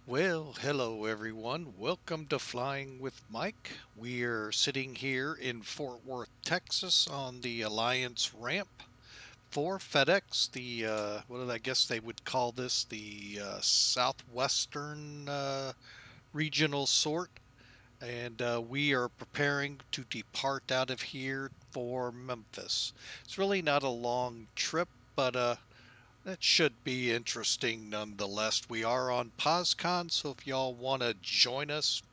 Well, hello everyone. Welcome to Flying with Mike. We're sitting here in Fort Worth, Texas on the Alliance ramp for FedEx, the, I guess they would call this the Southwestern regional sort. And we are preparing to depart out of here for Memphis. It's really not a long trip, but that should be interesting nonetheless. We are on PosCon, so if y'all want to join us,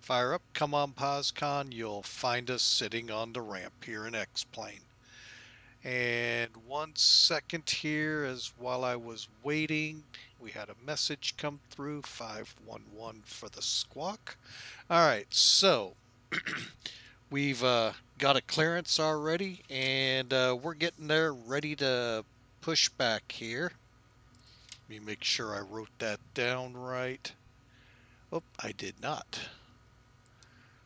fire up, come on PosCon. You'll find us sitting on the ramp here in X-Plane. And 1 second here, as while I was waiting, we had a message come through, 511 for the squawk. All right, so we've got a clearance already, and we're getting there, ready to push back here. Let me make sure I wrote that down right. Oh, I did not.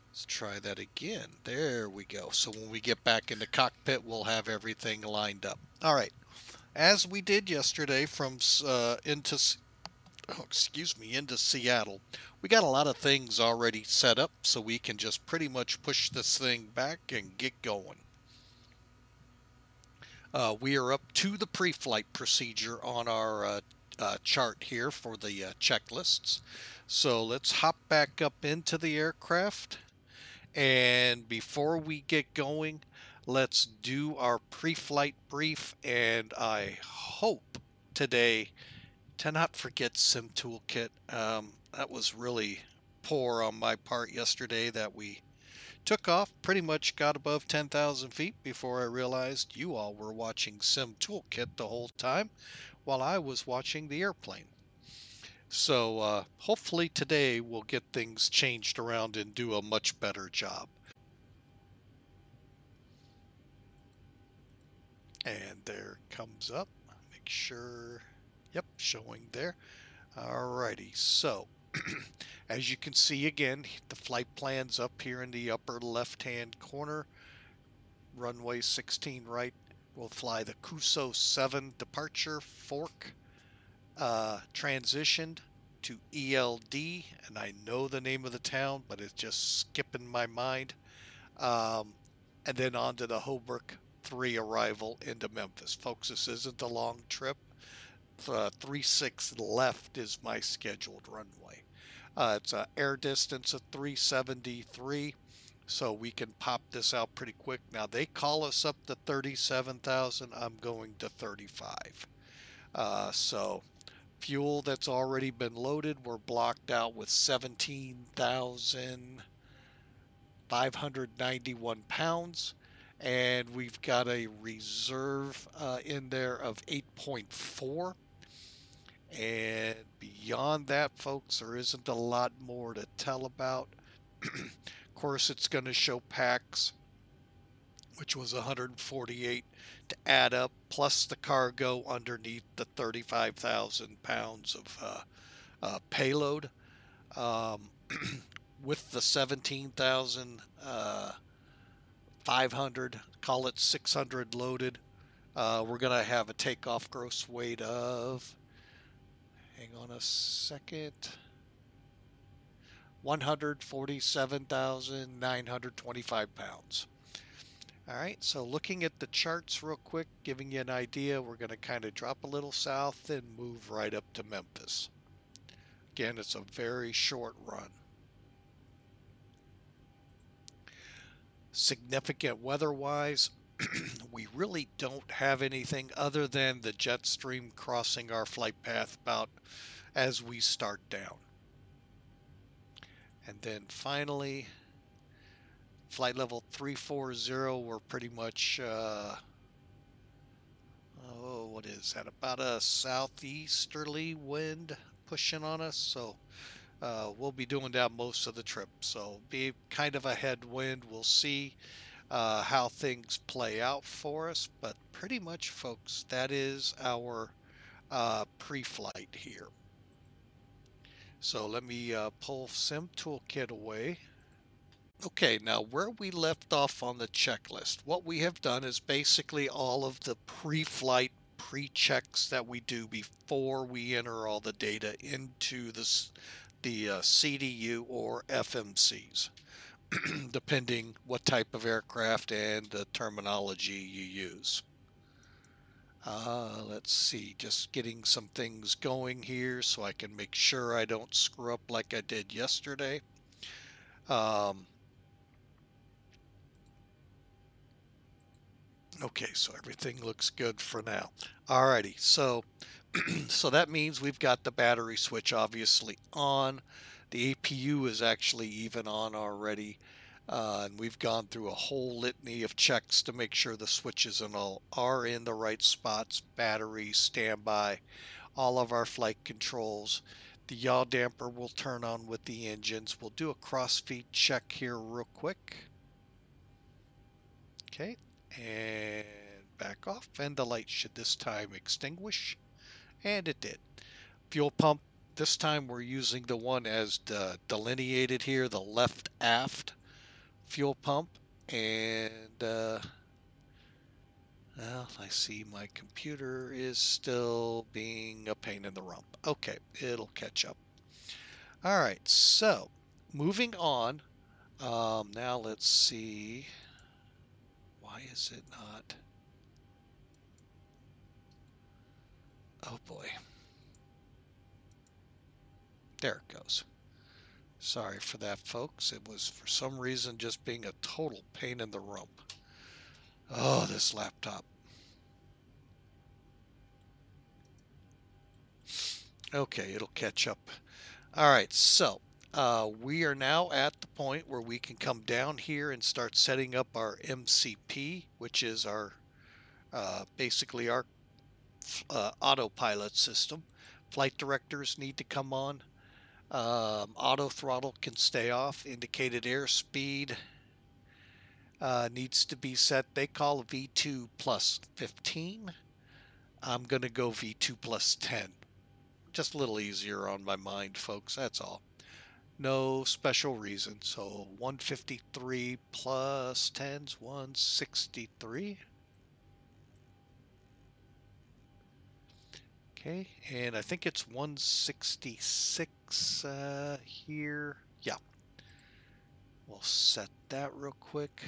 Let's try that again. There we go. So when we get back in the cockpit, we'll have everything lined up. All right. As we did yesterday from into Seattle, we got a lot of things already set up, so we can just pretty much push this thing back and get going. We are up to the pre-flight procedure on our chart here for the checklists. So let's hop back up into the aircraft. And before we get going, let's do our pre-flight brief. And I hope today to not forget Sim Toolkit. That was really poor on my part yesterday that we took off, pretty much got above 10,000 feet before I realized you all were watching Sim Toolkit the whole time while I was watching the airplane. So hopefully today we'll get things changed around and do a much better job. And there it comes up. Make sure, yep, showing there. Alrighty, so as you can see again, the flight plan's up here in the upper left-hand corner. Runway 16 right. We'll fly the Cuso 7 departure fork. Transitioned to ELD, and I know the name of the town, but it's just skipping my mind. And then on to the Holbrook 3 arrival into Memphis. Folks, this isn't a long trip. 36 left is my scheduled runway. It's an air distance of 373, so we can pop this out pretty quick. Now, they call us up to 37,000. I'm going to 35. So fuel that's already been loaded, we're blocked out with 17,591 pounds. And we've got a reserve in there of 8.4. And beyond that, folks, there isn't a lot more to tell about. Of course, it's going to show packs, which was 148 to add up, plus the cargo underneath the 35,000 pounds of payload. With the 17,500, call it 600 loaded, we're going to have a takeoff gross weight of, hang on a second, 147,925 pounds. All right, so looking at the charts real quick, giving you an idea, we're going to kind of drop a little south and move right up to Memphis. Again, it's a very short run. Significant weather-wise, we really don't have anything other than the jet stream crossing our flight path about as we start down. And then finally, flight level 340, we're pretty much, what is that? About a southeasterly wind pushing on us. So we'll be doing that most of the trip. So be kind of a headwind. We'll see how things play out for us. But pretty much, folks, that is our pre-flight here. So let me pull Sim Toolkit away. Okay, now where we left off on the checklist, what we have done is basically all of the pre-flight pre-checks that we do before we enter all the data into the CDU or FMCs, depending what type of aircraft and the terminology you use. Let's see, just getting some things going here so I can make sure I don't screw up like I did yesterday. Okay, so everything looks good for now. Alrighty, so so that means we've got the battery switch obviously on. The APU is actually even on already. And we've gone through a whole litany of checks to make sure the switches and all are in the right spots. Battery, standby, all of our flight controls. The yaw damper will turn on with the engines. We'll do a crossfeed check here real quick. Okay, and back off, and the light should this time extinguish, and it did. Fuel pump, this time we're using the one as delineated here, the left aft fuel pump, and well, I see my computer is still being a pain in the rump. Okay, it'll catch up. All right, so moving on. Now let's see. Why is it not? Oh boy. There it goes. Sorry for that, folks. It was for some reason just being a total pain in the rump. Oh, this laptop. Okay, it'll catch up. All right, so we are now at the point where we can come down here and start setting up our MCP, which is our basically our autopilot system. Flight directors need to come on. Auto throttle can stay off. Indicated airspeed needs to be set. They call V2 plus 15. I'm going to go V2 plus 10. Just a little easier on my mind, folks. That's all. No special reason. So 153 plus 10's 163. Okay, and I think it's 166 here. Yeah. We'll set that real quick.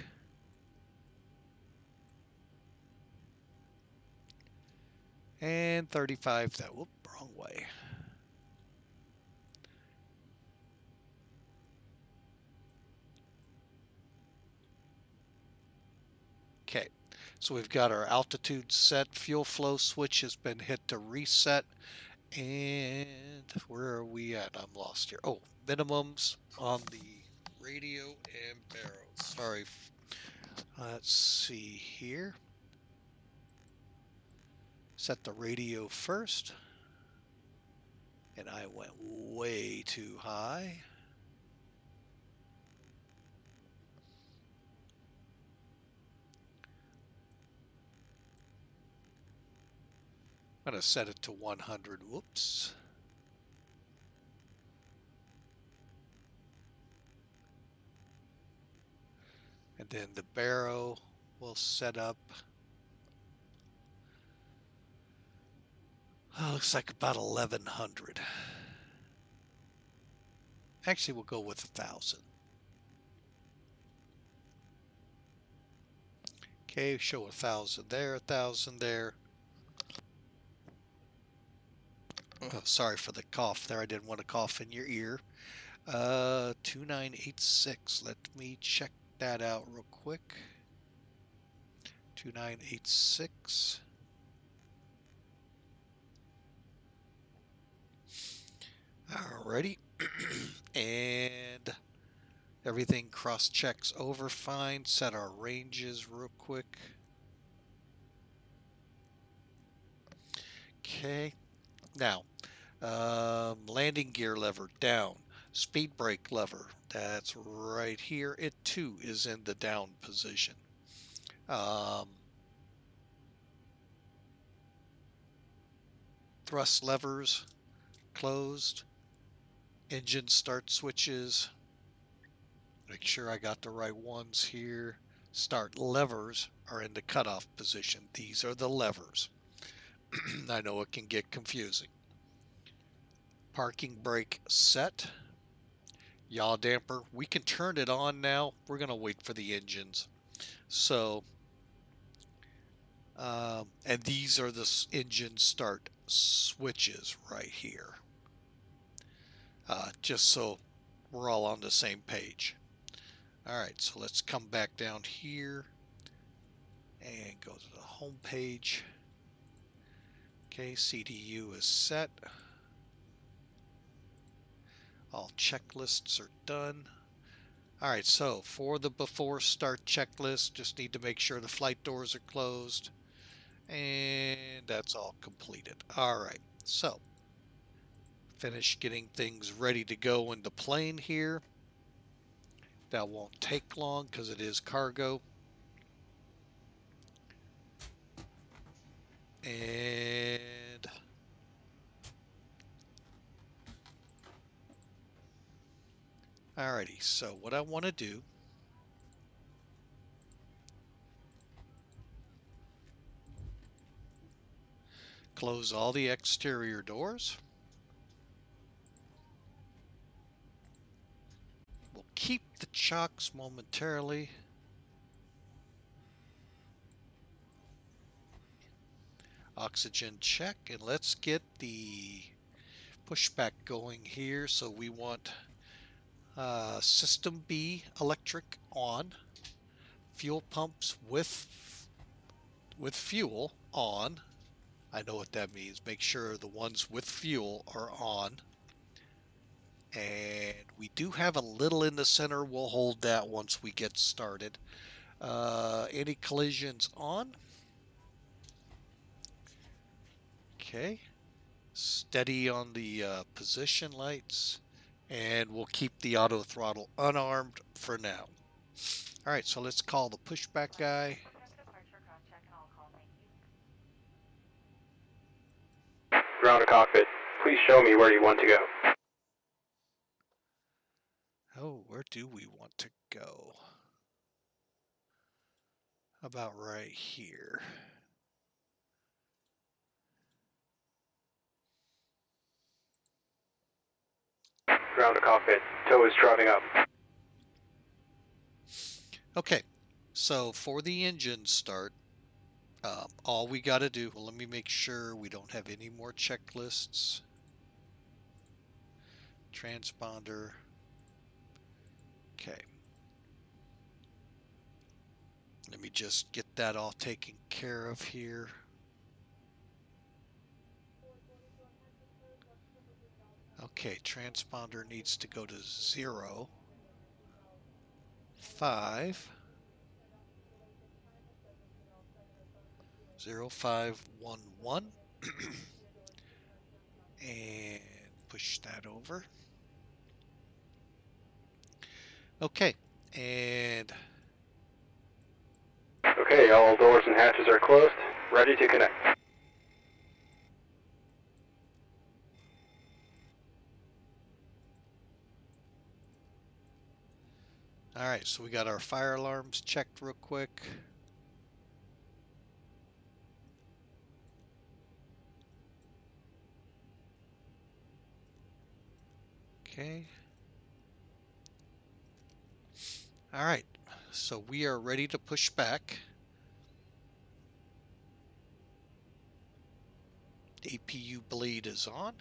And 35, that, whoop, wrong way. Okay, so we've got our altitude set. Fuel flow switch has been hit to reset. And where are we at? I'm lost here. Oh, minimums on the radio and barrels. Sorry. Let's see here. Set the radio first. And I went way too high. I'm going to set it to 100. Whoops. And then the barrel will set up. Oh, looks like about 1100. Actually, we'll go with 1000. Okay, show 1,000 there, 1,000 there. Oh, sorry for the cough there. I didn't want to cough in your ear. 2986. Let me check that out real quick. 2986. Alrighty. And everything cross-checks over fine. Set our ranges real quick. Okay. Now, landing gear lever down. Speed brake lever, that's right here. It too is in the down position. Thrust levers closed. Engine start switches. Make sure I got the right ones here. Start levers are in the cutoff position. These are the levers. I know it can get confusing. Parking brake set. Yaw damper. We can turn it on now. We're going to wait for the engines. So, and these are the engine start switches right here. Just so we're all on the same page. All right, so let's come back down here and go to the home page. Okay, CDU is set. All checklists are done. All right, so for the before start checklist, just need to make sure the flight doors are closed. And that's all completed. All right, so finish getting things ready to go in the plane here. That won't take long because it is cargo. And alrighty, so what I want to do, close all the exterior doors. We'll keep the chocks momentarily. Oxygen check, and let's get the pushback going here. So we want system B electric on, fuel pumps with fuel on. I know what that means. Make sure the ones with fuel are on. And we do have a little in the center. We'll hold that once we get started. Any collisions on? Okay. Steady on the position lights. And we'll keep the auto throttle unarmed for now. All right, so let's call the pushback guy. Ground to cockpit. Please show me where you want to go. Oh, where do we want to go? About right here. Ground to cockpit. Tow is trotting up. Okay, so for the engine start, all we got to do, well, let me make sure we don't have any more checklists. Transponder. Okay. Let me just get that all taken care of here. Okay, transponder needs to go to 0, 5, 0511. And push that over. Okay, and okay, all doors and hatches are closed. Ready to connect. all right, so we got our fire alarms checked real quick. Okay. All right, so we are ready to push back. APU bleed is on.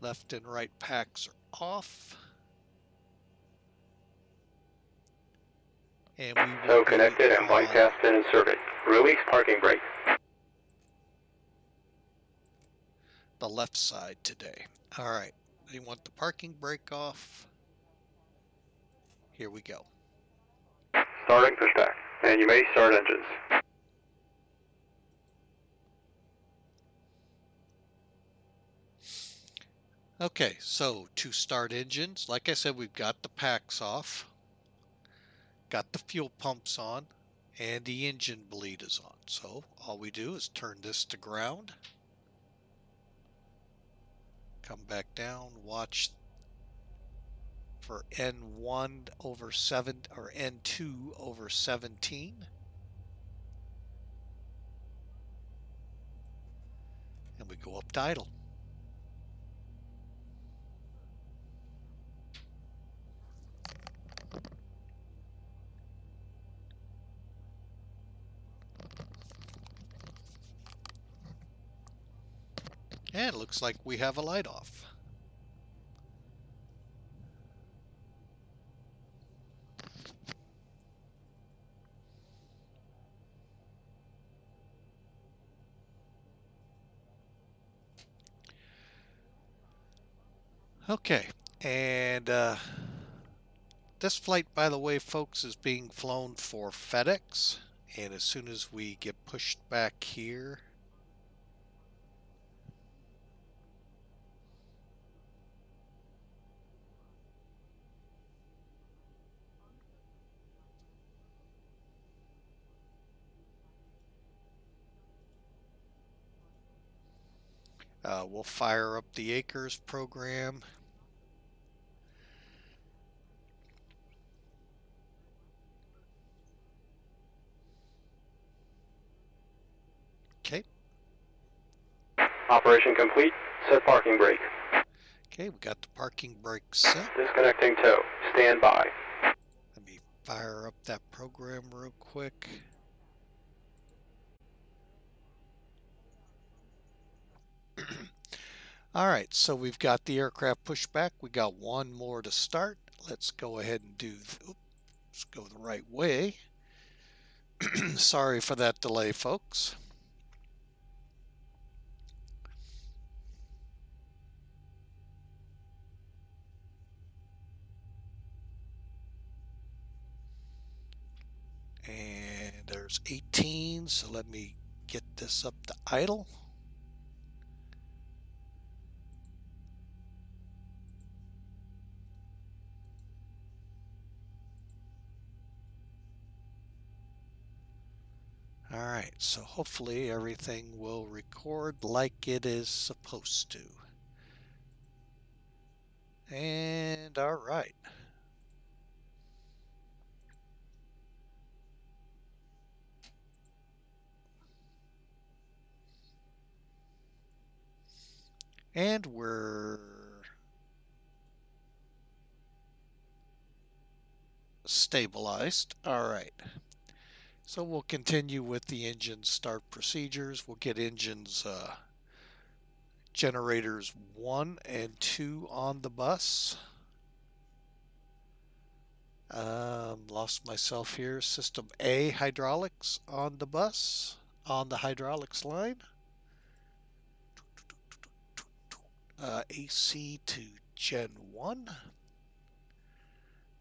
Left and right packs are off. And we will So connected and white path been inserted. Release parking brake. The left side today. All right, they want the parking brake off. Here we go. Starting pushback, and you may start engines. Okay, so to start engines, like I said, we've got the packs off, got the fuel pumps on, and the engine bleed is on. So all we do is turn this to ground, come back down, watch for N1 over 7 or N2 over 17. And we go up to idle. And it looks like we have a light off. Okay, and this flight, by the way, folks, is being flown for FedEx. And as soon as we get pushed back here, we'll fire up the Acres program. Okay. Operation complete. Set parking brake. Okay, we got the parking brake set. Disconnecting tow. Stand by. Let me fire up that program real quick. All right, so we've got the aircraft pushback. We got one more to start. Let's go ahead and do, let's go the right way. Sorry for that delay, folks. And there's 18, so let me get this up to idle. All right, so hopefully everything will record like it is supposed to. And all right. And we're stabilized. All right. So we'll continue with the engine start procedures. We'll get engines generators 1 and 2 on the bus. Lost myself here. System A hydraulics on the bus, on the hydraulics line. AC to Gen 1.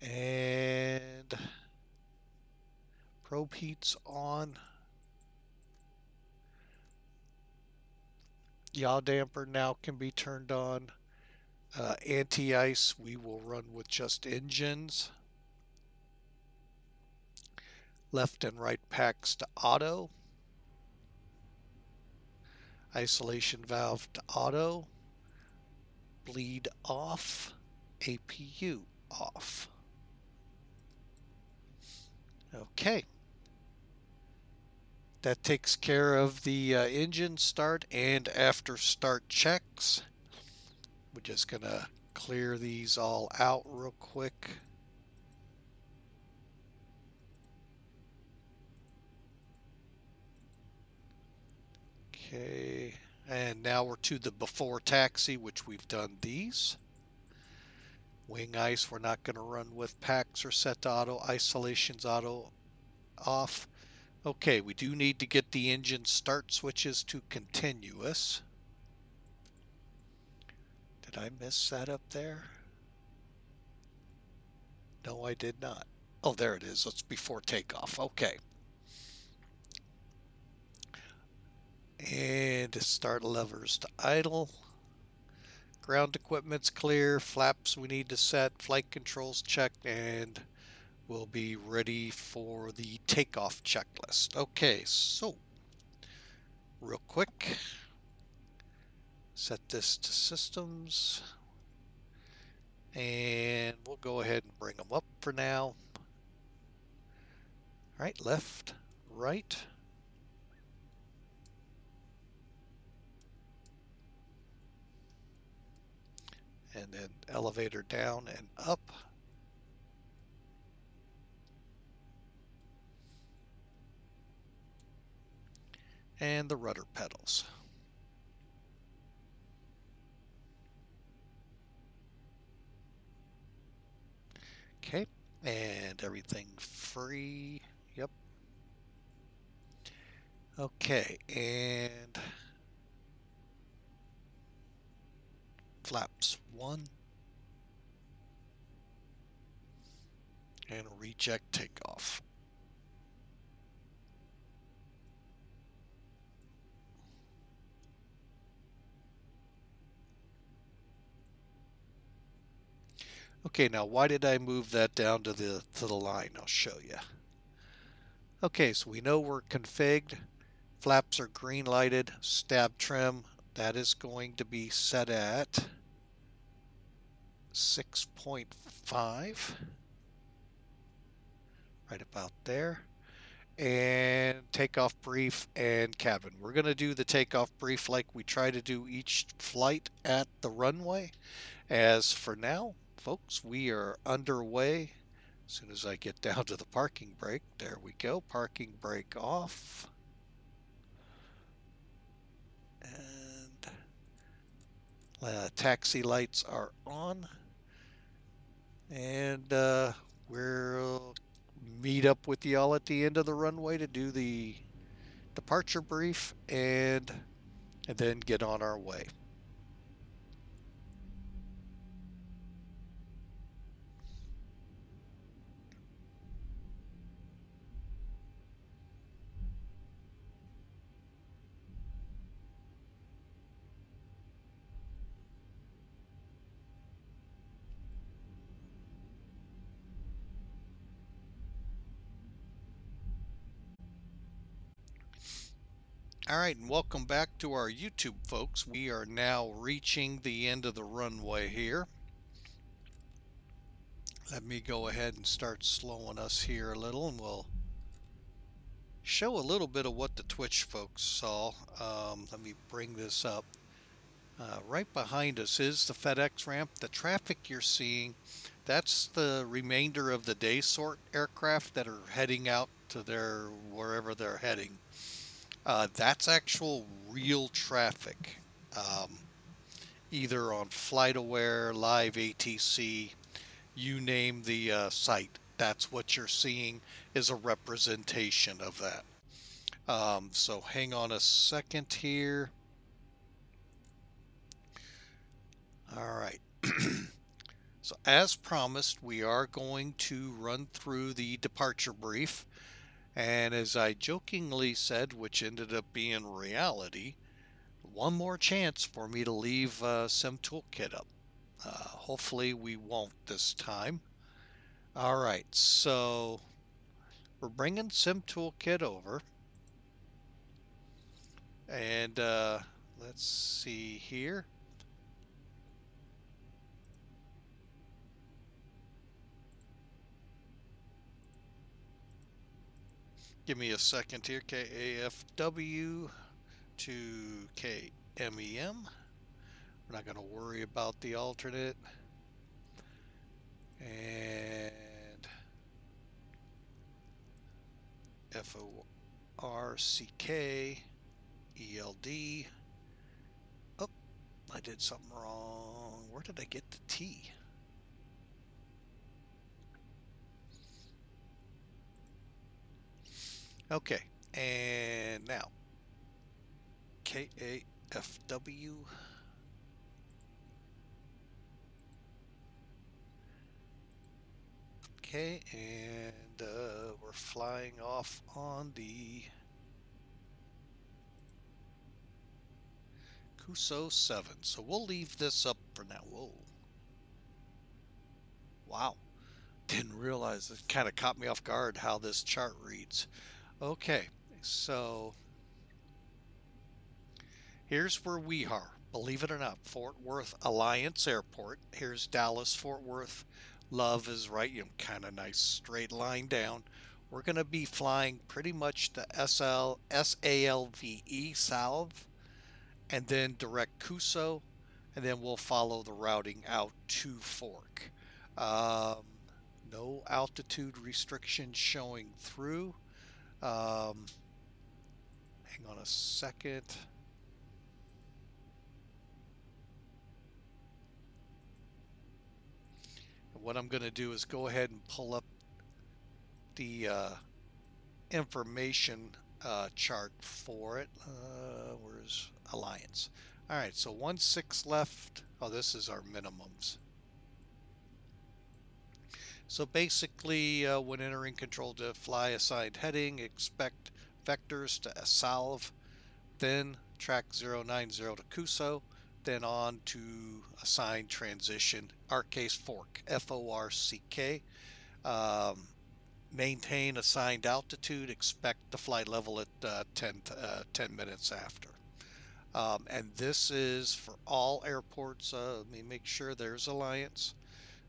And probe heats on. Yaw damper now can be turned on. Anti-ice, we will run with just engines. Left and right packs to auto. Isolation valve to auto. Bleed off. APU off. Okay. That takes care of the engine start and after start checks. We're just going to clear these all out real quick. Okay, and now we're to the before taxi, which we've done these. Wing ice, we're not going to run with packs or set to auto. Isolations auto off. Okay, we do need to get the engine start switches to continuous. Did I miss that up there? No, I did not. Oh, there it is. It's before takeoff. Okay. And start levers to idle. Ground equipment's clear. Flaps we need to set. Flight controls checked. And we'll be ready for the takeoff checklist. Okay, so real quick. Set this to systems. And we'll go ahead and bring them up for now. All right, left, right. And then elevator down and up. And the rudder pedals. Okay, and everything free. Yep. Okay, and flaps 1 and reject takeoff. Okay, now why did I move that down to the line? I'll show you. Okay, so we know we're configured. Flaps are green lighted. Stab trim, that is going to be set at 6.5. Right about there. And takeoff brief and cabin. We're going to do the takeoff brief like we try to do each flight at the runway. As for now, folks, we are underway. As soon as I get down to the parking brake, there we go. Parking brake off. And taxi lights are on. And we'll meet up with y'all at the end of the runway to do the departure brief and then get on our way. All right, and welcome back to our YouTube, folks. We are now reaching the end of the runway here. Let me go ahead and start slowing us here a little, and we'll show a little bit of what the Twitch folks saw. Let me bring this up. Right behind us is the FedEx ramp. The traffic you're seeing, that's the remainder of the day sort aircraft that are heading out to their wherever they're heading. That's actual real traffic, either on FlightAware, Live ATC, you name the site. That's what you're seeing is a representation of that. So hang on a second here. All right. So as promised, we are going to run through the departure brief. And as I jokingly said, which ended up being reality, one more chance for me to leave Sim Toolkit up. Hopefully we won't this time. All right, so we're bringing Sim Toolkit over. And let's see here. Give me a second here. KAFW to KMEM. We're not going to worry about the alternate. And FORCK ELD. Oh, I did something wrong. Where did I get the T? Okay, and now KAFW. Okay, and we're flying off on the Kuso 7. So we'll leave this up for now. Whoa. Wow. Didn't realize it kind of caught me off guard how this chart reads. Okay, so here's where we are. Believe it or not, Fort Worth Alliance Airport. Here's Dallas, Fort Worth. Love is right, kind of nice straight line down. We're going to be flying pretty much the SALVE Salve, and then direct Kuso, and then we'll follow the routing out to Fork. No altitude restrictions showing through. Hang on a second. What I'm going to do is go ahead and pull up the information chart for it. Where's Alliance? All right, so 1-6 left. Oh, this is our minimums. So basically, when entering control to fly assigned heading, expect vectors to salve, then track 090 to Kuso, then on to assigned transition, our case Fork, F-O-R-C-K. Maintain assigned altitude, expect the flight level at 10 minutes after. And this is for all airports. Let me make sure there's Alliance.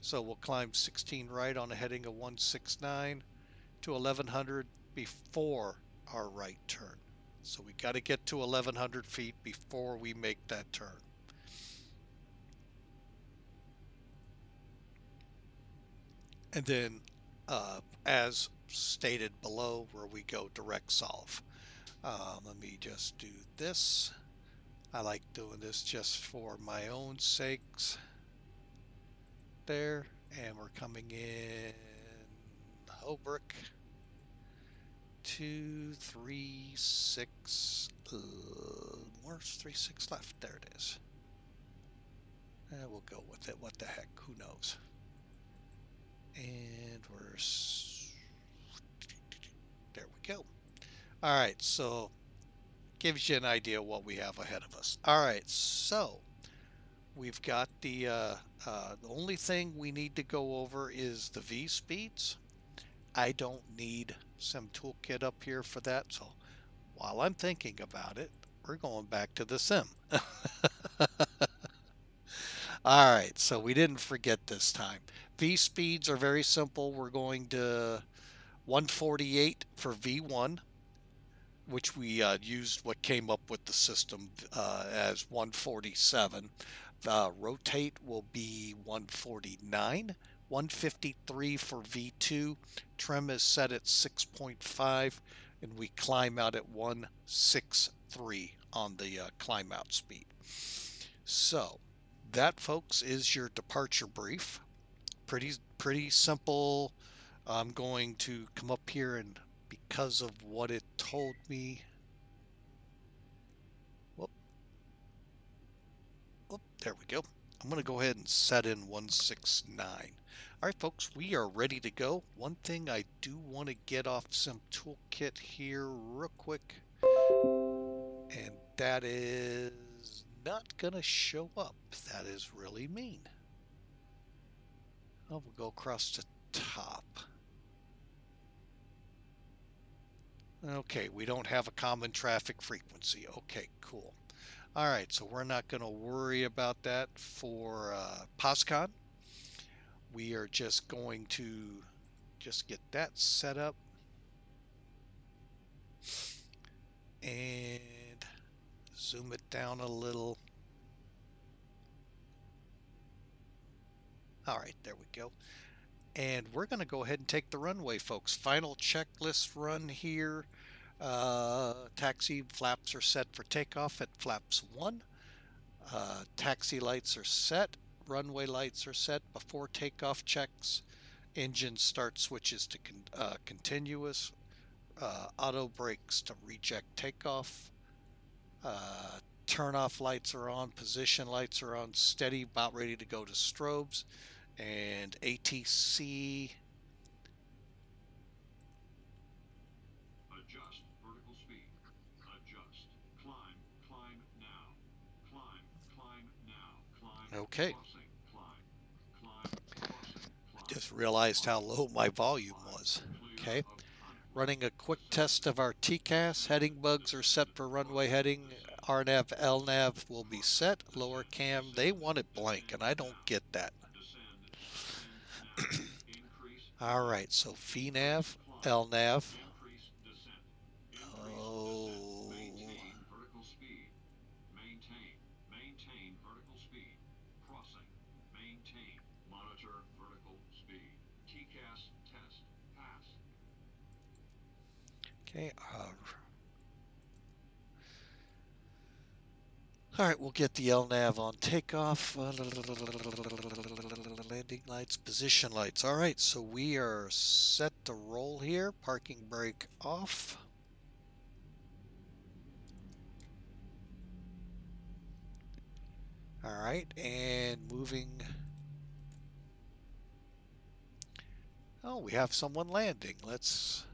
So we'll climb 16 right on a heading of 169 to 1100 before our right turn. So we got to get to 1100 feet before we make that turn. And then as stated below, where we go direct solve. Let me just do this. I like doing this just for my own sakes. There, and we're coming in Holbrook 236. Where's 36 left? There it is. We'll go with it. What the heck? Who knows? And there we go. All right, so gives you an idea what we have ahead of us. All right, so we've got the only thing we need to go over is the V speeds. I don't need some toolkit up here for that, so while I'm thinking about it, we're going back to the sim. All right, so we didn't forget this time. V speeds are very simple. We're going to 148 for V1, which we used what came up with the system as 147. Rotate will be 149. 153 for V2. Trim is set at 6.5, and we climb out at 163 on the climb out speed. So that, folks, is your departure brief. Pretty simple. I'm going to come up here, and because of what it told me, whoop, there we go. I'm going to go ahead and set in 169. All right, folks, we are ready to go. One thing I do want to get off some toolkit here real quick, and that is not going to show up. That is really mean. Oh, we'll go across the top. Okay, we don't have a common traffic frequency. Okay, cool. All right, so we're not going to worry about that for POSCON. We are just going to just get that set up and zoom it down a little. All right, there we go. And we're going to go ahead and take the runway, folks. Final checklist run here. Taxi flaps are set for takeoff at flaps 1. Taxi lights are set. Runway lights are set before takeoff checks. Engine start switches to continuous. Auto brakes to reject takeoff. Turn off lights are on. Position lights are on. Steady, about ready to go to strobes. And ATC. Adjust vertical speed. Adjust. Climb. Climb now. Climb. Climb now. Climb. Okay. Crossing. Climb. Climb. Crossing. Climb. Just realized how low my volume was. Okay. Running a quick test of our TCAS. Heading bugs are set for runway heading. RNAV, LNAV will be set. Lower cam, they want it blank, and I don't get that. All right, so VNAV, LNAV. Oh. Maintain vertical speed. Maintain vertical speed. Crossing. Maintain. Monitor vertical speed. TCAS test. Pass. Okay. All right, we'll get the LNAV on takeoff. Landing lights, position lights. All right, so we are set to roll here. Parking brake off. All right, and moving. Oh, we have someone landing. Let's.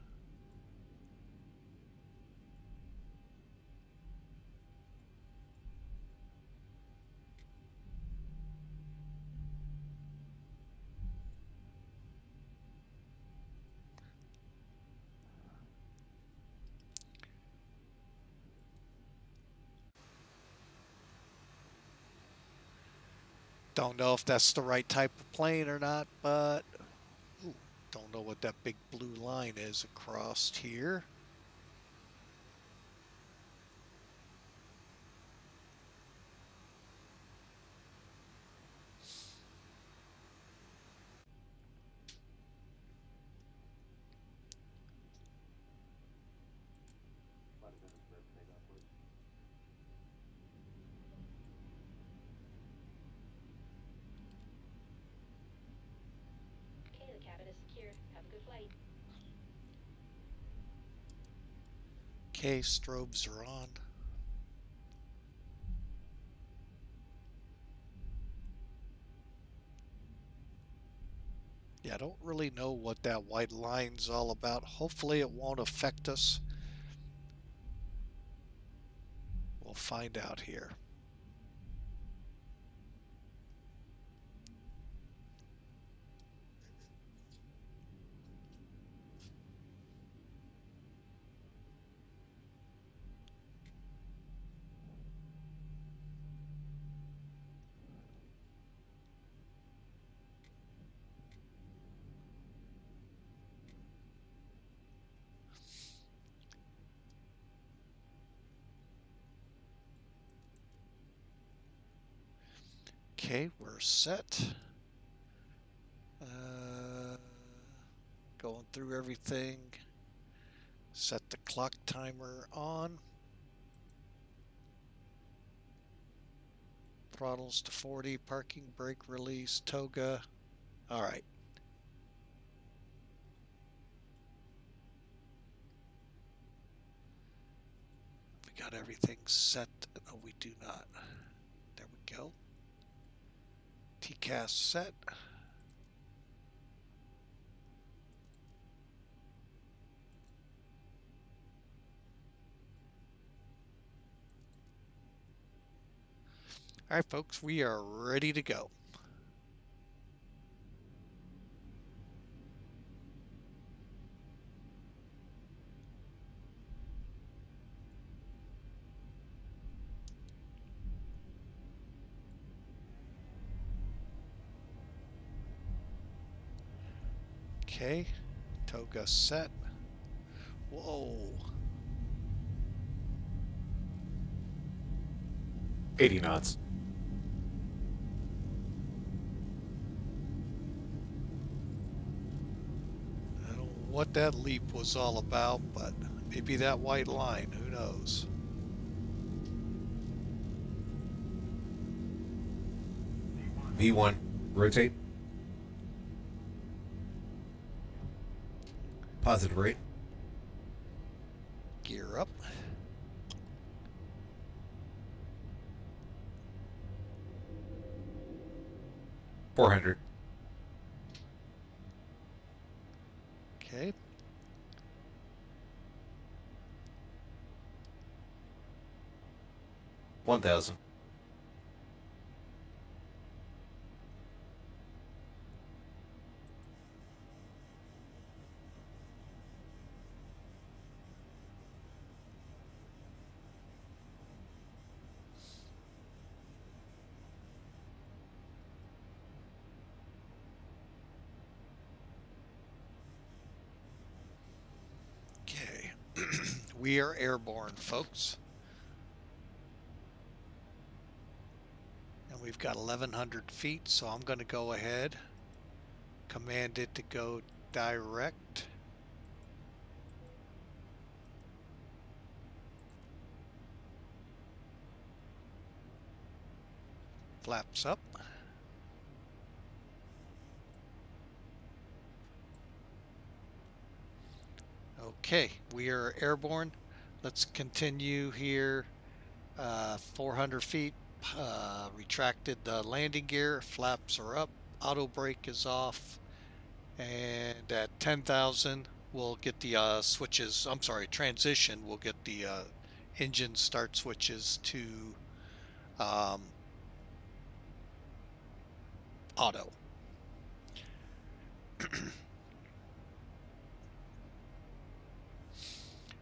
Don't know if that's the right type of plane or not, but ooh, don't know what that big blue line is across here. Okay, the cabin is secure. Have a good flight. Okay, strobes are on. Yeah, I don't really know what that white line's all about. Hopefully it won't affect us. We'll find out here. Okay, we're set. Going through everything. Set the clock timer on. Throttles to 40, parking brake release, toga. All right. We got everything set. No, we do not. There we go. TCAS set. All right, folks, we are ready to go. Okay, toga set. Whoa. 80 knots. I don't know what that leap was all about, but Maybe that white line, who knows? V1, rotate. Positive rate. Gear up. $400. Okay. $1,000. Okay. We are airborne, folks. And we've got 1,100 feet, so I'm going to go ahead, command it to go direct. Flaps up. Okay, we are airborne. Let's continue here. 400 feet. Retracted the landing gear. Flaps are up. Auto brake is off. And at 10,000, we'll get the switches. I'm sorry, transition. We'll get the engine start switches to auto.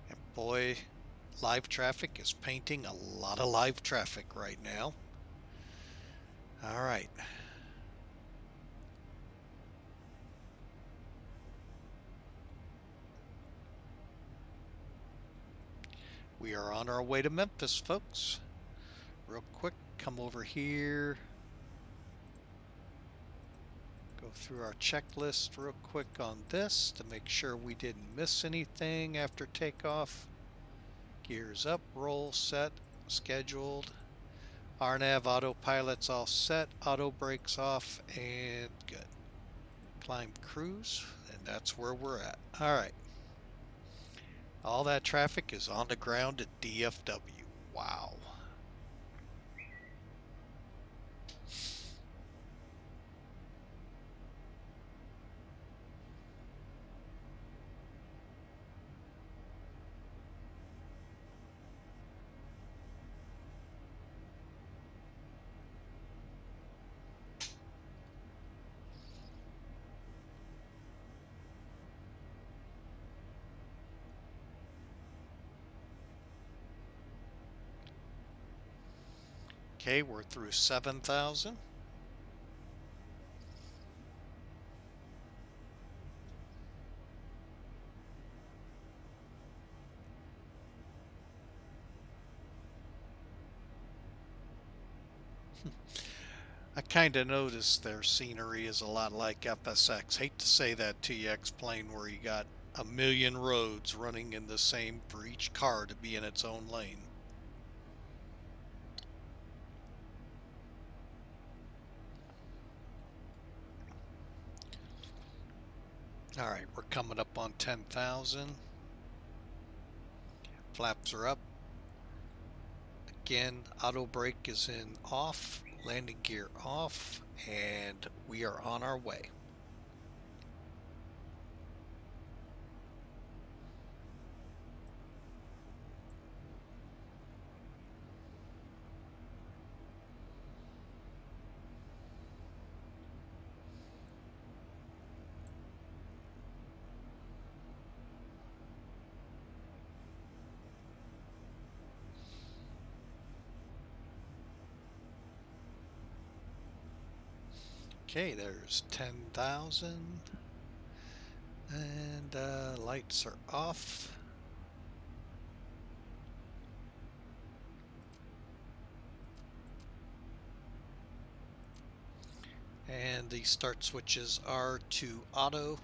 And boy, live traffic is painting a lot of live traffic right now. All right. We are on our way to Memphis, folks. Real quick, come over here. Go through our checklist real quick on this to make sure we didn't miss anything after takeoff. Gears up, roll, set, scheduled. RNAV autopilot's all set, auto brakes off, and good. Climb cruise, and that's where we're at. All right. All that traffic is on the ground at DFW. Wow. Okay, we're through 7,000. I kind of noticed their scenery is a lot like FSX. Hate to say that to you, X-Plane, where you got a million roads running in the same for each car to be in its own lane. All right, we're coming up on 10,000. Flaps are up. Again, auto brake is in off, landing gear off, and we are on our way. Okay, there's 10,000, and lights are off. And the start switches are to auto.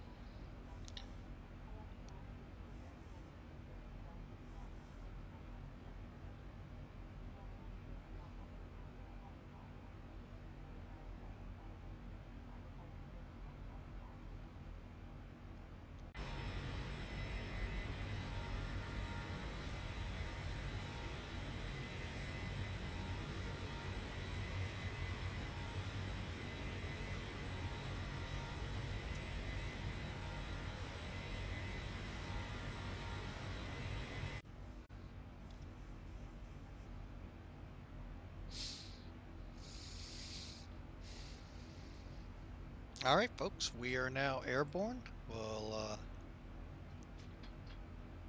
All right, folks, we are now airborne. We'll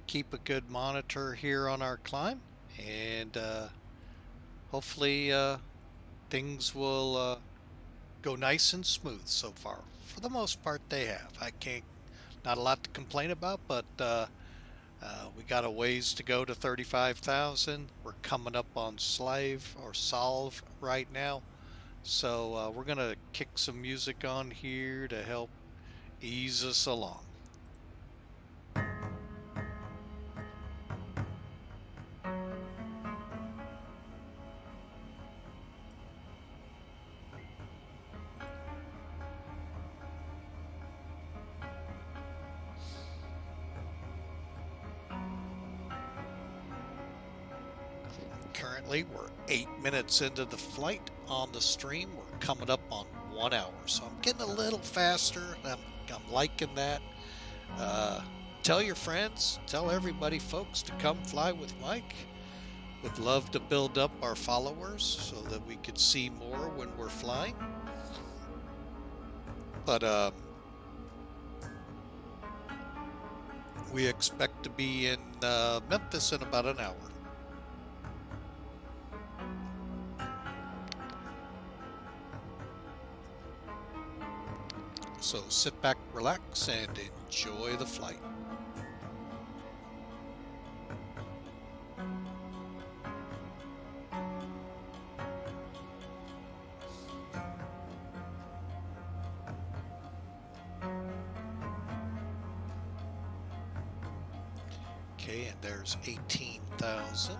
keep a good monitor here on our climb, and hopefully things will go nice and smooth so far. For the most part, they have. Not a lot to complain about, but we got a ways to go to 35,000. We're coming up on solve right now. So we're going to kick some music on here to help ease us along. Currently, we're 8 minutes into the flight on the stream. We're coming up on 1 hour, so I'm getting a little faster. I'm liking that. Tell your friends, tell everybody, folks, to come fly with Mike. Would love to build up our followers so that we could see more when we're flying. But we expect to be in Memphis in about an hour. So sit back, relax, and enjoy the flight. Okay, and there's 18,000.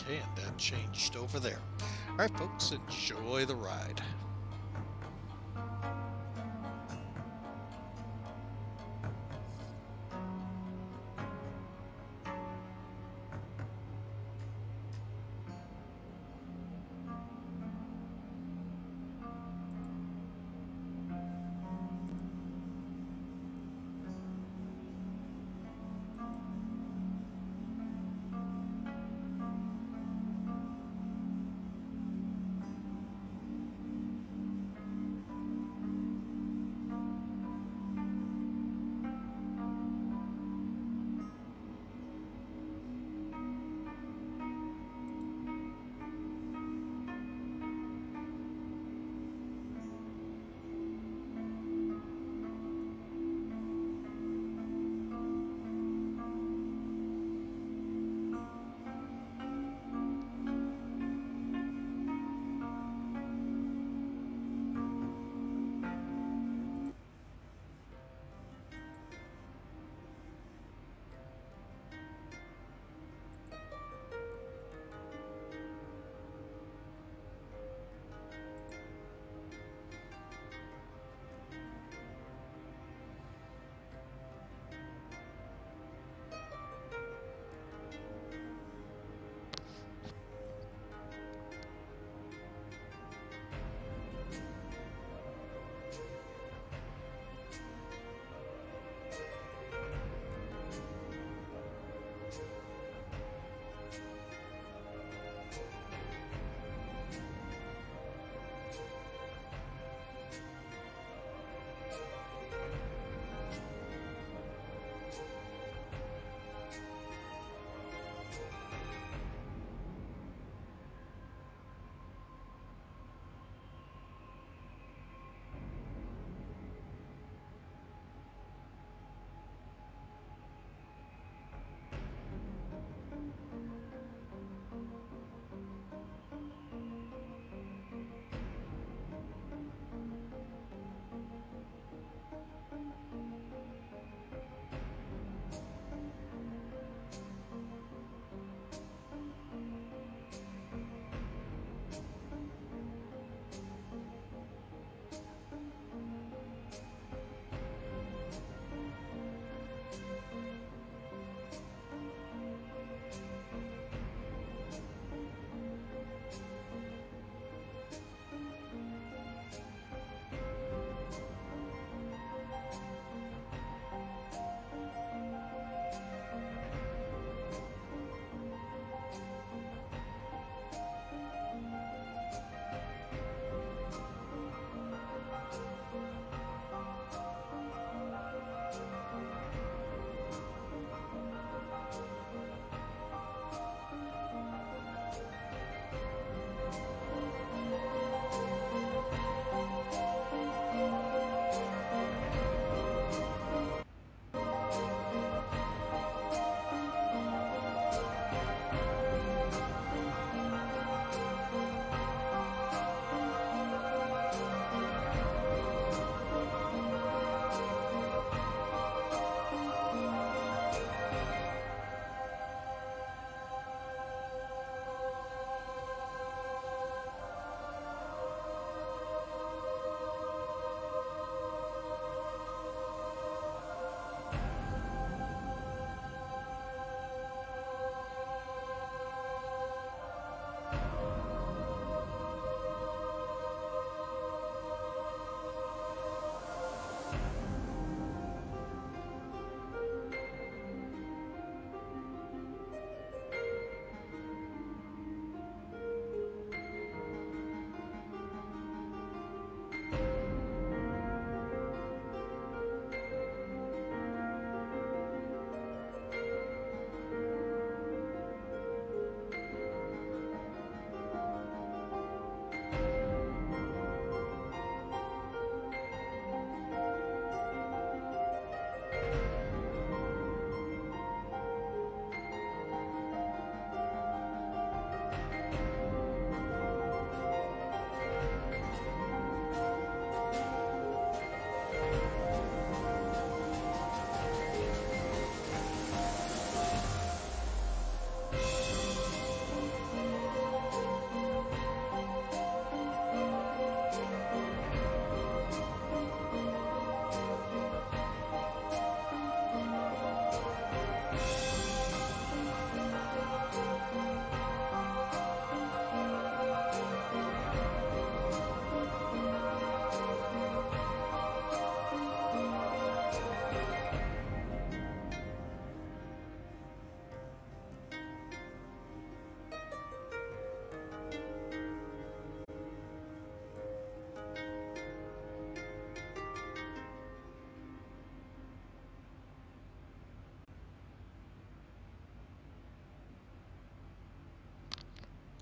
Okay, and that changed over there. All right, folks, enjoy the ride.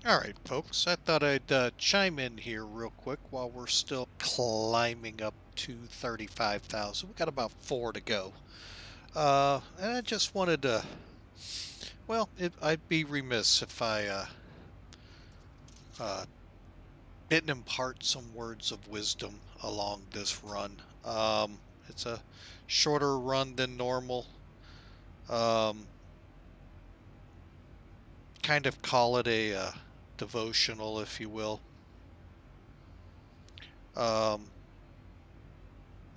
Alright, folks, I thought I'd chime in here real quick while we're still climbing up to 35,000. We got about 4 to go. And I just wanted to, well, I'd be remiss if I didn't impart some words of wisdom along this run. It's a shorter run than normal. Kind of call it a devotional, if you will. But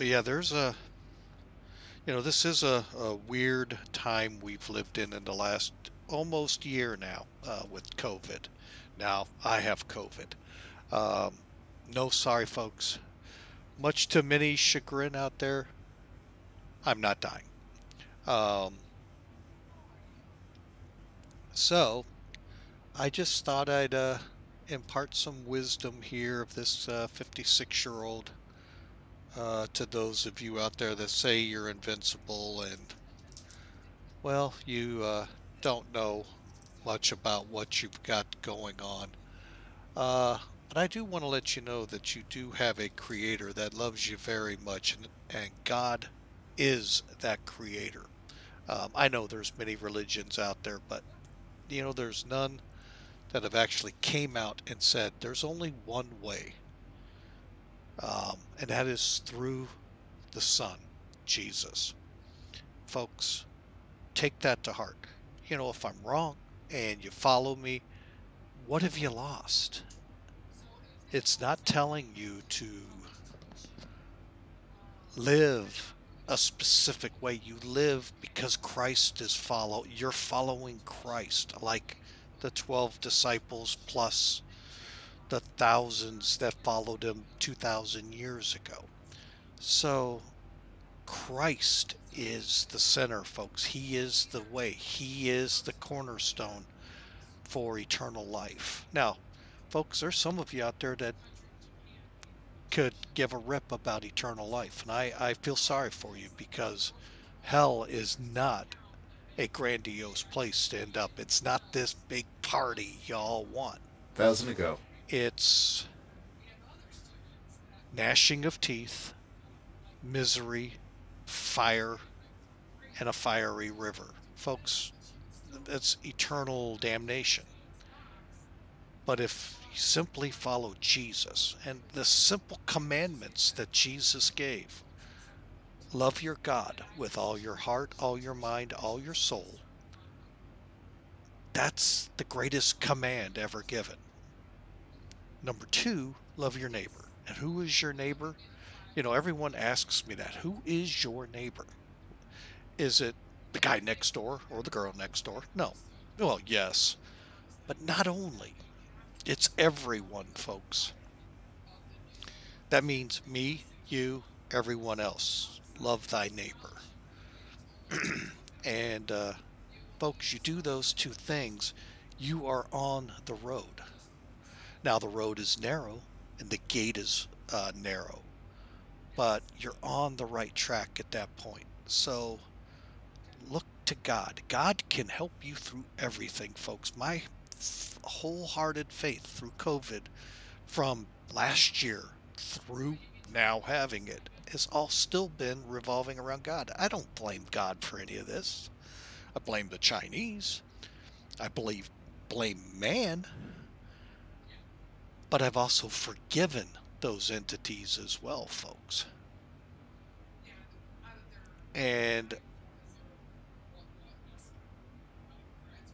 yeah, there's this is a weird time we've lived in the last almost year now with COVID. Now, I have COVID. No, sorry, folks. Much to many chagrin out there, I'm not dying. So, I just thought I'd impart some wisdom here of this 56-year-old to those of you out there that say you're invincible and, well, you don't know much about what you've got going on. But I do want to let you know that you do have a creator that loves you very much, and God is that creator. I know there's many religions out there, but there's none that have actually came out and said there's only one way, and that is through the Son, Jesus. Folks, take that to heart. If I'm wrong and you follow me, what have you lost? It's not telling you to live a specific way. You live because Christ is you're following Christ, like the 12 disciples plus the thousands that followed him 2,000 years ago. So Christ is the center, folks. He is the way. He is the cornerstone for eternal life. Now, folks, there's some of you out there that could give a rip about eternal life, and I feel sorry for you, because hell is not a grandiose place to end up. It's not this big party y'all want. 1,000 to go. It's gnashing of teeth, misery, fire, and a fiery river. Folks, it's eternal damnation. But if you simply follow Jesus and the simple commandments that Jesus gave, love your God with all your heart, all your mind, all your soul, that's the greatest command ever given. Number 2, love your neighbor. And who is your neighbor? Everyone asks me that. Who is your neighbor? Is it the guy next door or the girl next door? No. Well, yes. But not only. It's everyone, folks. That means me, you, everyone else. Love thy neighbor. And, folks, you do those 2 things, you are on the road. Now, the road is narrow and the gate is narrow, but you're on the right track at that point. So look to God. God can help you through everything, folks. My wholehearted faith through COVID from last year through now having it has all still been revolving around God. I don't blame God for any of this. I blame the Chinese. I blame man. But I've also forgiven those entities as well, folks. And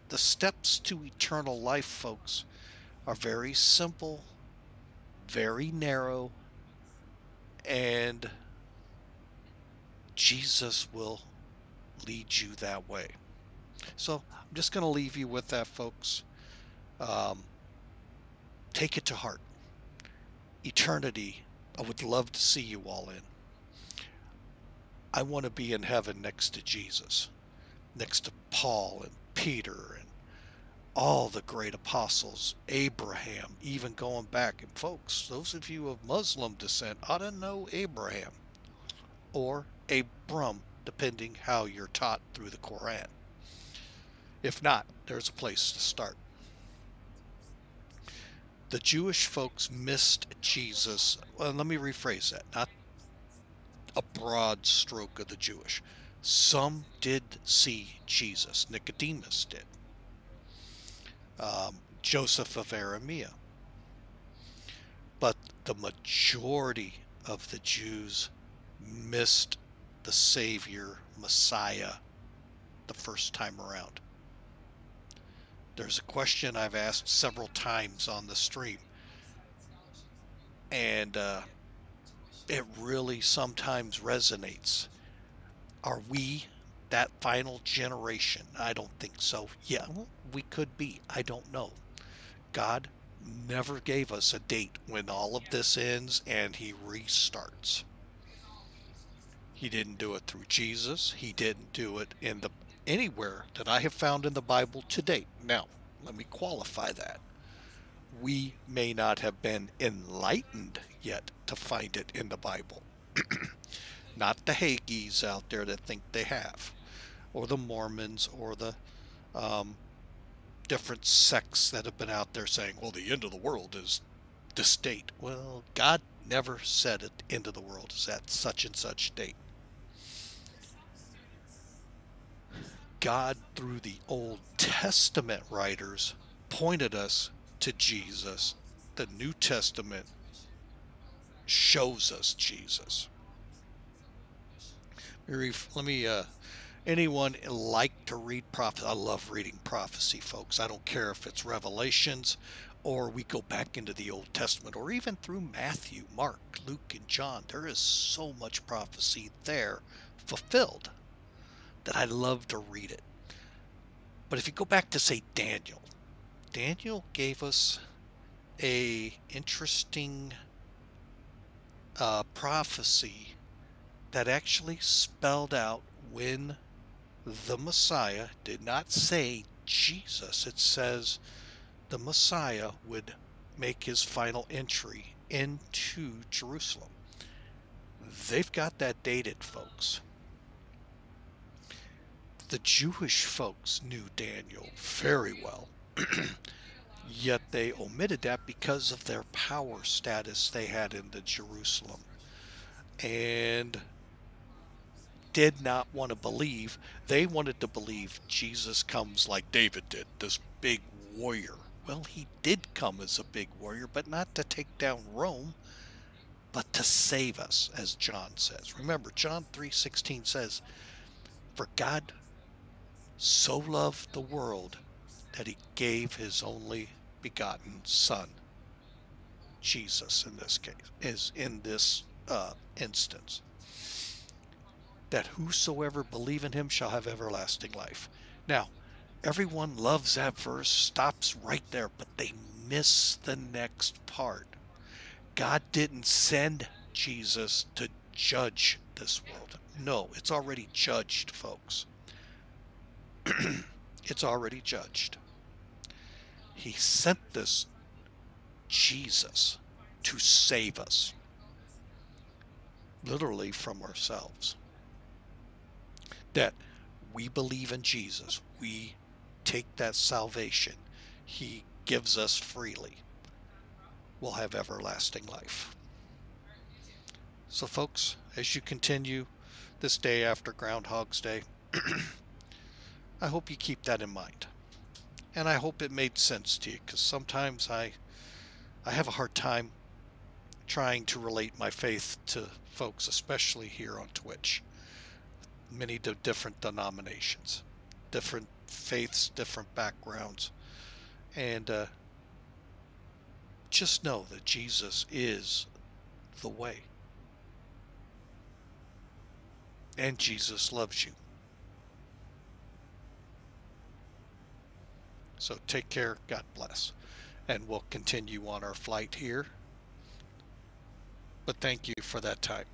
the steps to eternal life, folks, are very simple, very narrow, and Jesus will lead you that way. So I'm just going to leave you with that, folks. Take it to heart. Eternity, I would love to see you all in. I want to be in heaven next to Jesus, next to Paul and Peter and all the great apostles, Abraham, even going back. And folks, those of you of Muslim descent ought to know Abraham, or Abram, depending how you're taught through the Quran. If not, there's a place to start. The Jewish folks missed Jesus. Well, let me rephrase that. Not a broad stroke of the Jewish. Some did see Jesus. Nicodemus did. Joseph of Arimathea. But the majority of the Jews missed the Savior, Messiah, the first time around. There's a question I've asked several times on the stream, and it really sometimes resonates. Are we that final generation? I don't think so. Yeah, well, we could be. I don't know. God never gave us a date when all of this ends and he restarts. He didn't do it through Jesus. He didn't do it in the anywhere that I have found in the Bible to date. Now, let me qualify that. We may not have been enlightened yet to find it in the Bible. Not the Hagis out there that think they have, or the Mormons, or the different sects that have been out there saying, well, the end of the world is this date. Well, God never said it, end of the world is at such and such date. God, through the Old Testament writers, pointed us to Jesus. The New Testament shows us Jesus. Let me anyone like to read prophecy? I love reading prophecy, folks. I don't care if it's Revelations or we go back into the Old Testament or even through Matthew, Mark, Luke, and John. There is so much prophecy there fulfilled that I love to read it. But if you go back to, say, Daniel gave us a interesting prophecy that actually spelled out when the Messiah, did not say Jesus, it says the Messiah would make his final entry into Jerusalem. They've got that dated, folks. The Jewish folks knew Daniel very well, yet they omitted that because of their power status they had in the Jerusalem, and did not want to believe. They wanted to believe Jesus comes like David did, this big warrior. Well, he did come as a big warrior, but not to take down Rome, but to save us, as John says. Remember, John 3:16 says, for God so loved the world that he gave his only begotten Son. Jesus, in this case, is in this instance, that whosoever believe in him shall have everlasting life. Now, everyone loves that verse, stops right there, but they miss the next part. God didn't send Jesus to judge this world. No, it's already judged, folks. It's already judged. He sent this Jesus to save us, literally from ourselves. That we believe in Jesus, we take that salvation he gives us freely, we'll have everlasting life. So folks, as you continue this day after Groundhog's Day, I hope you keep that in mind. And I hope it made sense to you, because sometimes I have a hard time trying to relate my faith to folks, especially here on Twitch. Many different denominations, different faiths, different backgrounds. And just know that Jesus is the way. And Jesus loves you. So take care, God bless. And we'll continue on our flight here. But thank you for that time.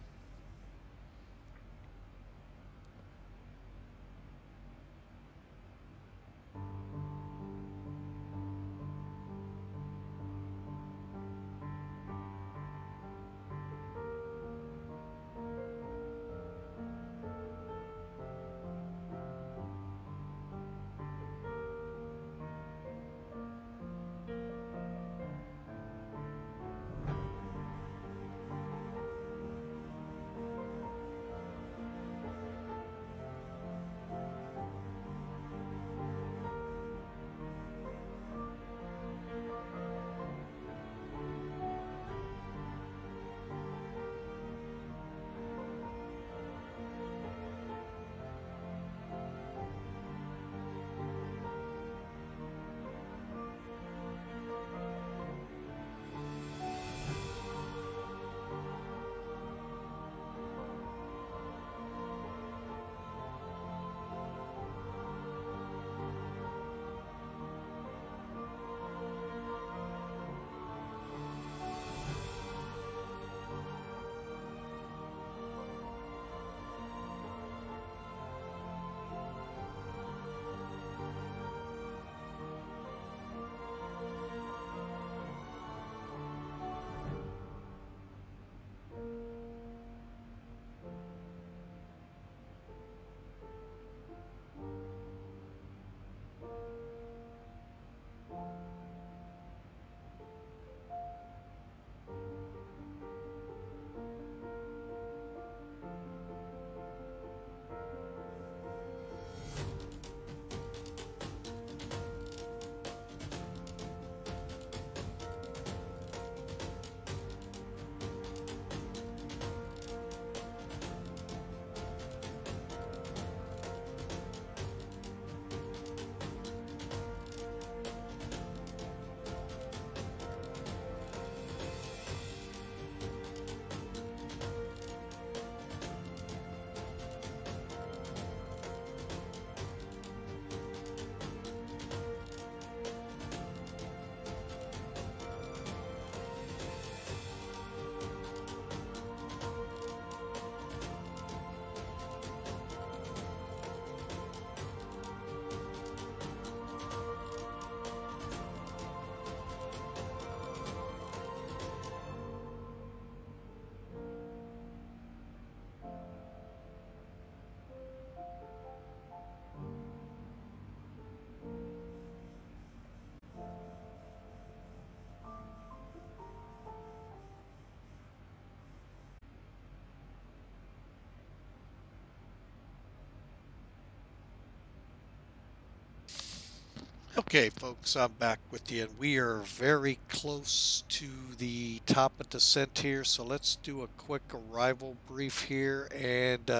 Okay, folks, I'm back with you, and we are very close to the top of descent here, so let's do a quick arrival brief here and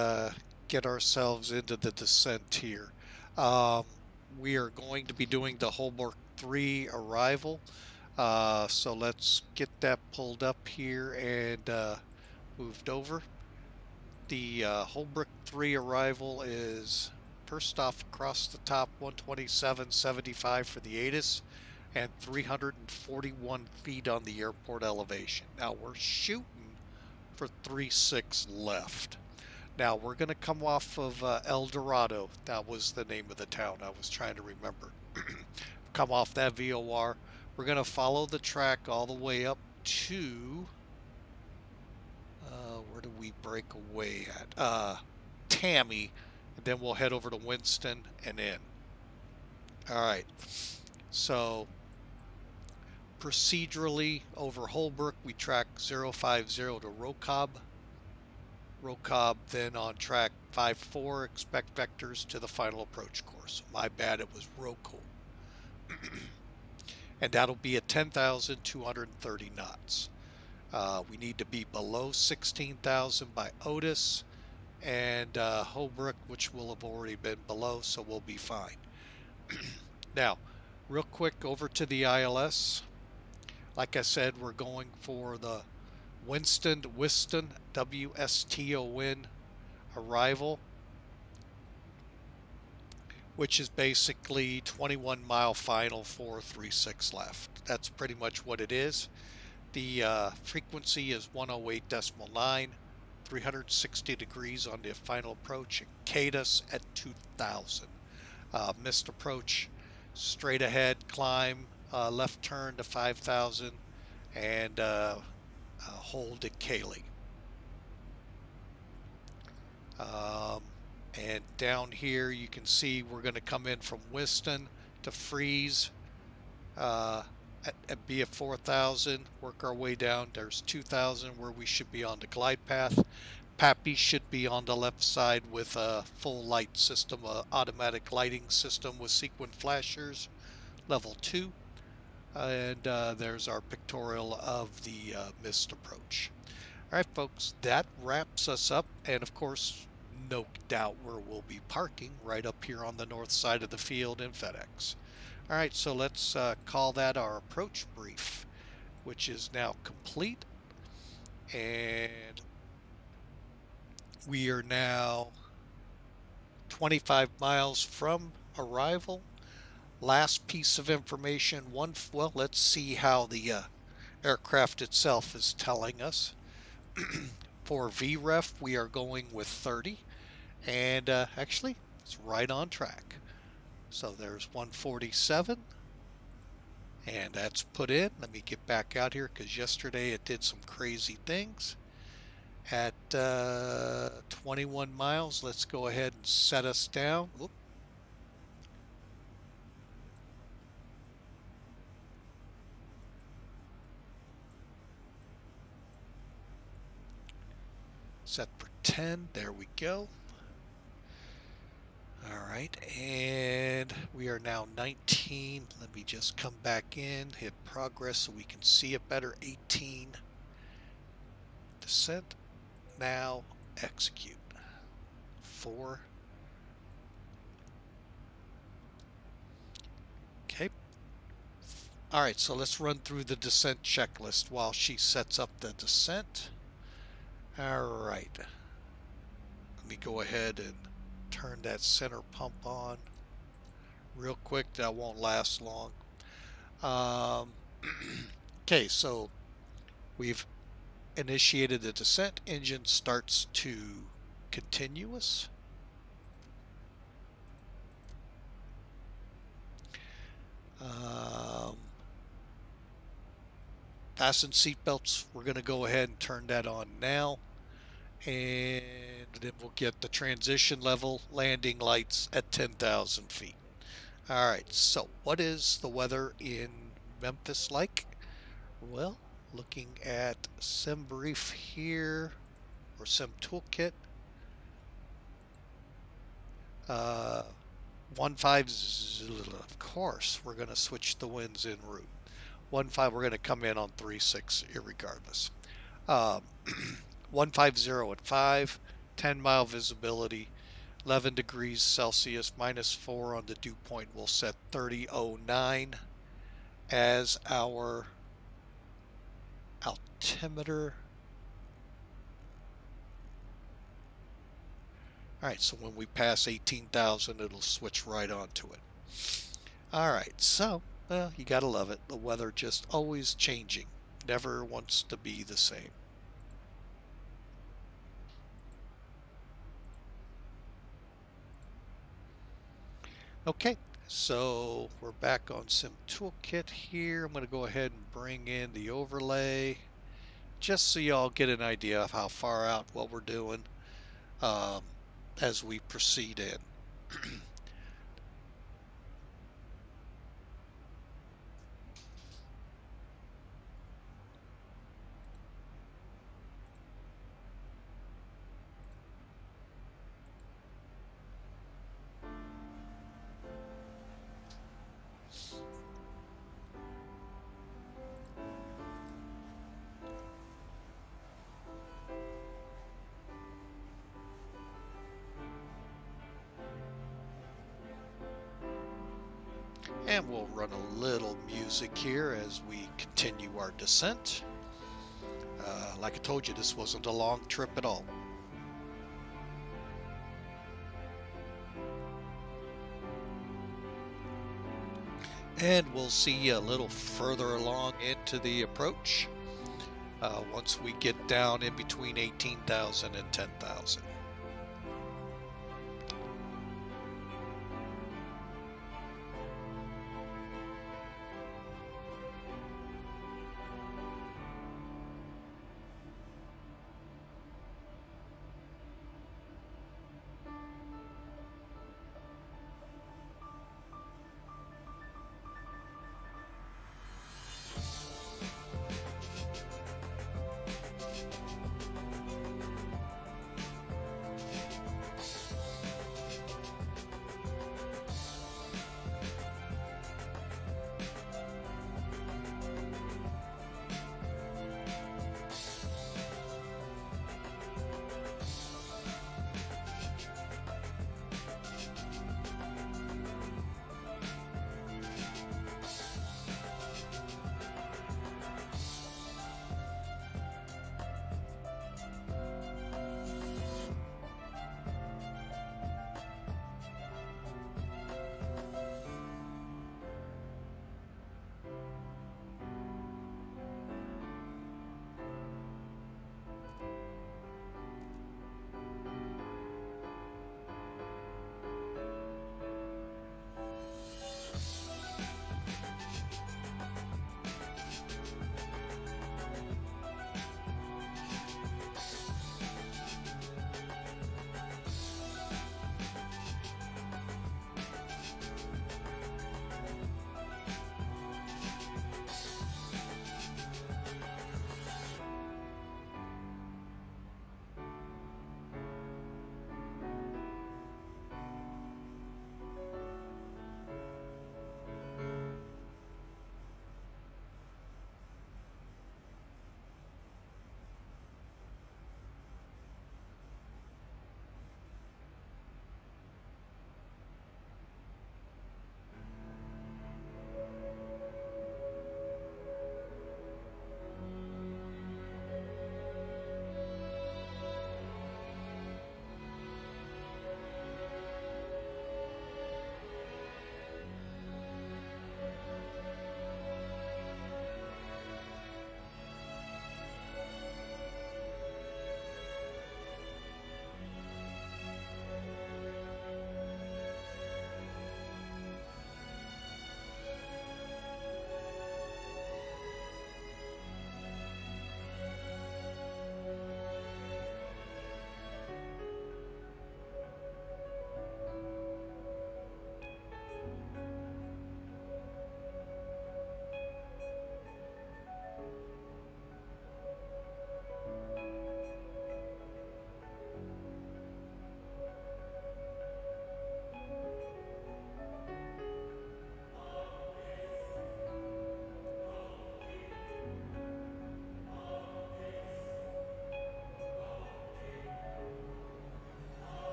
get ourselves into the descent here. Um, we are going to be doing the Holbrook 3 arrival, so let's get that pulled up here and moved over. The Holbrook 3 arrival is first off across the top 127.75 for the ATIS and 341 feet on the airport elevation. Now we're shooting for 36 left. Now we're going to come off of El Dorado. That was the name of the town I was trying to remember. Come off that VOR. We're going to follow the track all the way up to where do we break away at? Tammy, and then we'll head over to Winston and in. All right. So procedurally over Holbrook, we track 050 to Rocob. Rocob then on track 54, expect vectors to the final approach course. My bad, it was Roco. And that'll be at 10,230 knots. We need to be below 16,000 by Otis and Holbrook, which will have already been below, so we'll be fine. Now, real quick over to the ILS. Like I said, we're going for the Whiston, WSTON arrival, which is basically 21-mile final 436 left. That's pretty much what it is. The frequency is 108.9, 360 degrees on the final approach, and CADUS at 2000. Missed approach, straight ahead climb, left turn to 5000, and hold at Cayley. And down here you can see we're going to come in from Whiston to freeze be at 4,000, work our way down. There's 2,000 where we should be on the glide path. Pappy should be on the left side with a full light system, automatic lighting system with sequent flashers, level 2. And there's our pictorial of the missed approach. All right, folks, that wraps us up. And of course, no doubt where we'll be parking right up here on the north side of the field in FedEx. All right, so let's call that our approach brief, which is now complete. And we are now 25 miles from arrival. Last piece of information, well, let's see how the aircraft itself is telling us. For VREF, we are going with 30, and actually, it's right on track. So there's 147, and that's put in. Let me get back out here because yesterday it did some crazy things. At 21 miles, let's go ahead and set us down. Whoop. Set for 10, there we go. All right, and we are now 19. Let me just come back in, hit progress so we can see it better. 18. Descent. Now execute. 4. Okay. All right, so let's run through the descent checklist while she sets up the descent. All right. Let me go ahead and turn that center pump on real quick. That won't last long. Okay, so we've initiated the descent. Engine starts to continuous. Fasten seatbelts. We're going to go ahead and turn that on now. And then we'll get the transition level landing lights at 10,000 feet. All right, so what is the weather in Memphis like? Well, looking at SimBrief here, or Sim Toolkit, of course, we're going to switch the winds en route. 15, we're going to come in on 36 irregardless. 150 at 5, 10-mile visibility, 11 degrees Celsius, -4 on the dew point. We'll set 3009 as our altimeter. Alright, so when we pass 18,000, it'll switch right onto it. Alright, so, well, you gotta love it. The weather just always changing. Never wants to be the same. Okay, so we're back on Sim Toolkit here. I'm going to go ahead and bring in the overlay just so y'all get an idea of how far out what we're doing as we proceed in. And we'll run a little music here as we continue our descent. Like I told you, this wasn't a long trip at all. And we'll see you a little further along into the approach once we get down in between 18,000 and 10,000.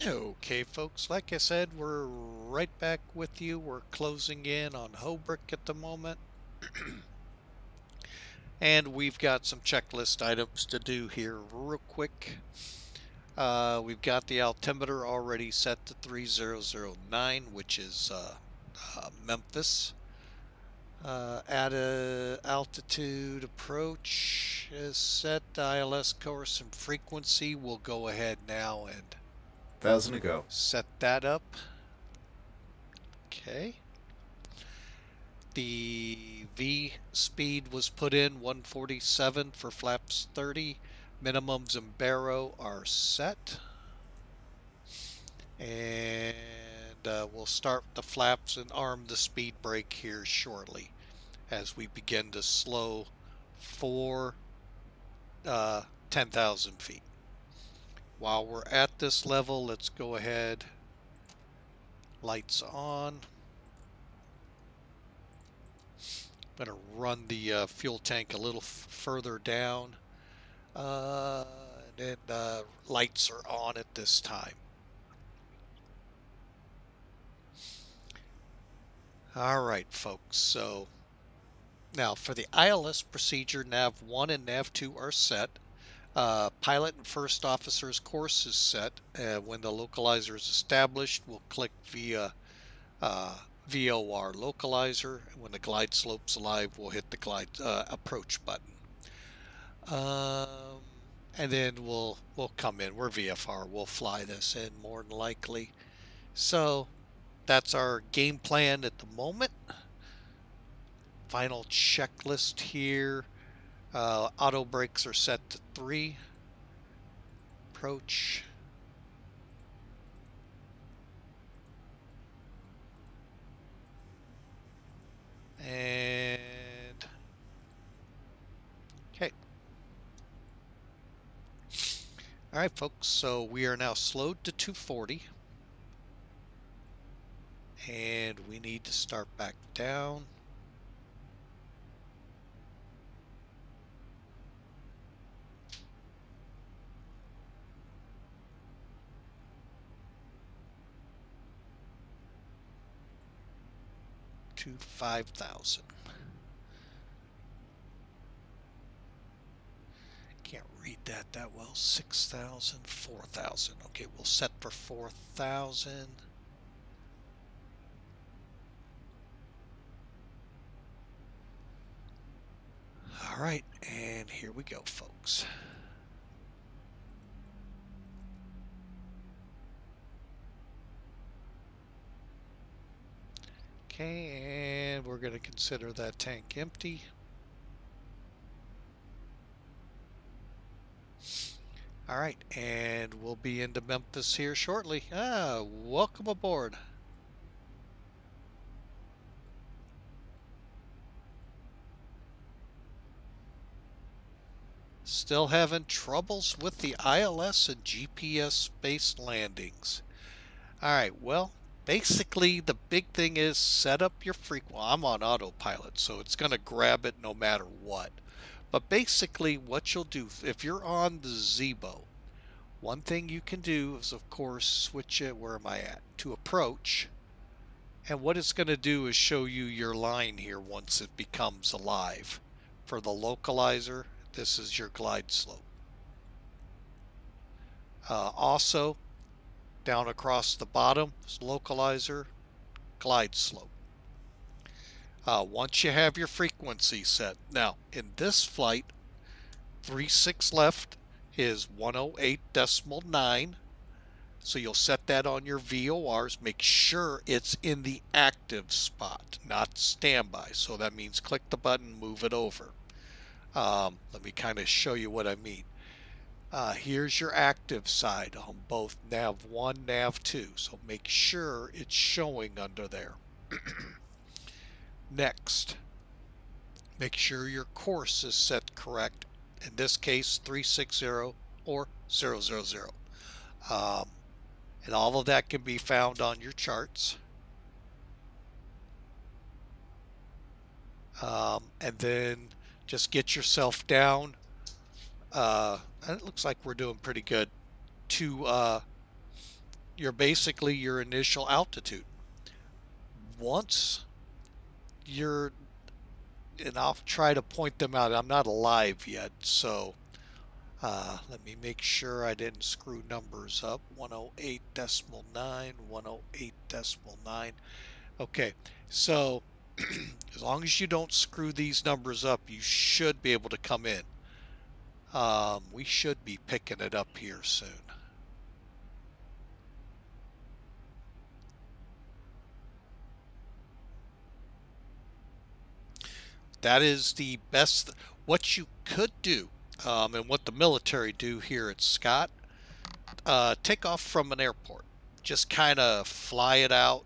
Okay, folks, like I said, we're right back with you. We're closing in on Hobrick at the moment. And we've got some checklist items to do here real quick. We've got the altimeter already set to 3009, which is Memphis. At a altitude approach is set. ILS course and frequency. We'll go ahead now and 1,000 to go. set that up. Okay. The V speed was put in 147 for flaps 30. Minimums and baro are set. And we'll start the flaps and arm the speed brake here shortly as we begin to slow for 10,000 feet. While we're at this level, let's go ahead. Lights on. I'm going to run the fuel tank a little further down. And lights are on at this time. All right, folks. So now for the ILS procedure, nav 1 and nav 2 are set. Pilot and first officer's course is set. When the localizer is established, we'll click via VOR localizer. When the glide slope's alive, we'll hit the glide approach button. And then we'll come in. We're VFR. We'll fly this in more than likely. So that's our game plan at the moment. Final checklist here. Auto brakes are set to 3. Approach. And okay. All right, folks. So we are now slowed to 240. And we need to start back down. To 5,000. Can't read that well. 6,000, 4,000. Okay, we'll set for 4,000. All right, and here we go, folks. Okay, and we're going to consider that tank empty. All right, and we'll be into Memphis here shortly. Welcome aboard. Still having troubles with the ILS and GPS-based landings. All right, well, basically the big thing is set up your frequency. Well, I'm on autopilot, so it's going to grab it no matter what. But basically what you'll do, if you're on the ZIBO, one thing you can do is, of course, switch it, where am I at, to approach. And what it's going to do is show you your line here once it becomes alive. For the localizer, this is your glide slope. Also, down across the bottom is localizer, glide slope. Once you have your frequency set. Now, in this flight, 36 left is 108.9. So you'll set that on your VORs. Make sure it's in the active spot, not standby. So that means click the button, move it over. Let me kind of show you what I mean. Here's your active side on both nav 1, nav 2. So make sure it's showing under there. Next, make sure your course is set correct. In this case, 360 or 000. And all of that can be found on your charts. And then just get yourself down. And it looks like we're doing pretty good. To you're basically your initial altitude. Once you're, and I'll try to point them out. I'm not alive yet, so let me make sure I didn't screw numbers up. 108.9, 108.9. Okay, so as long as you don't screw these numbers up, you should be able to come in. We should be picking it up here soon. That is the best. What you could do, and what the military do here at Scott, take off from an airport. Just kind of fly it out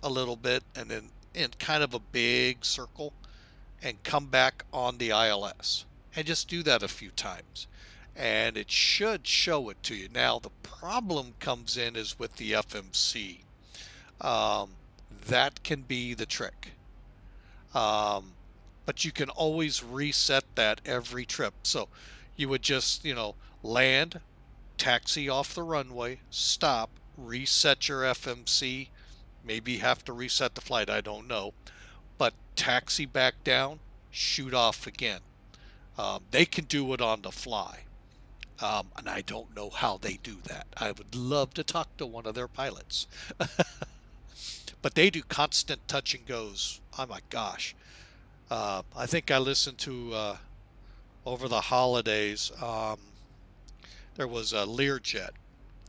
a little bit and then in kind of a big circle and come back on the ILS. And just do that a few times. And it should show it to you. Now, the problem comes in is with the FMC. That can be the trick. But you can always reset that every trip. So you would just, land, taxi off the runway, stop, reset your FMC, maybe have to reset the flight, I don't know, but taxi back down, shoot off again. They can do it on the fly, and I don't know how they do that. I would love to talk to one of their pilots. But they do constant touch and goes. Oh my gosh. I think I listened to over the holidays. There was a Learjet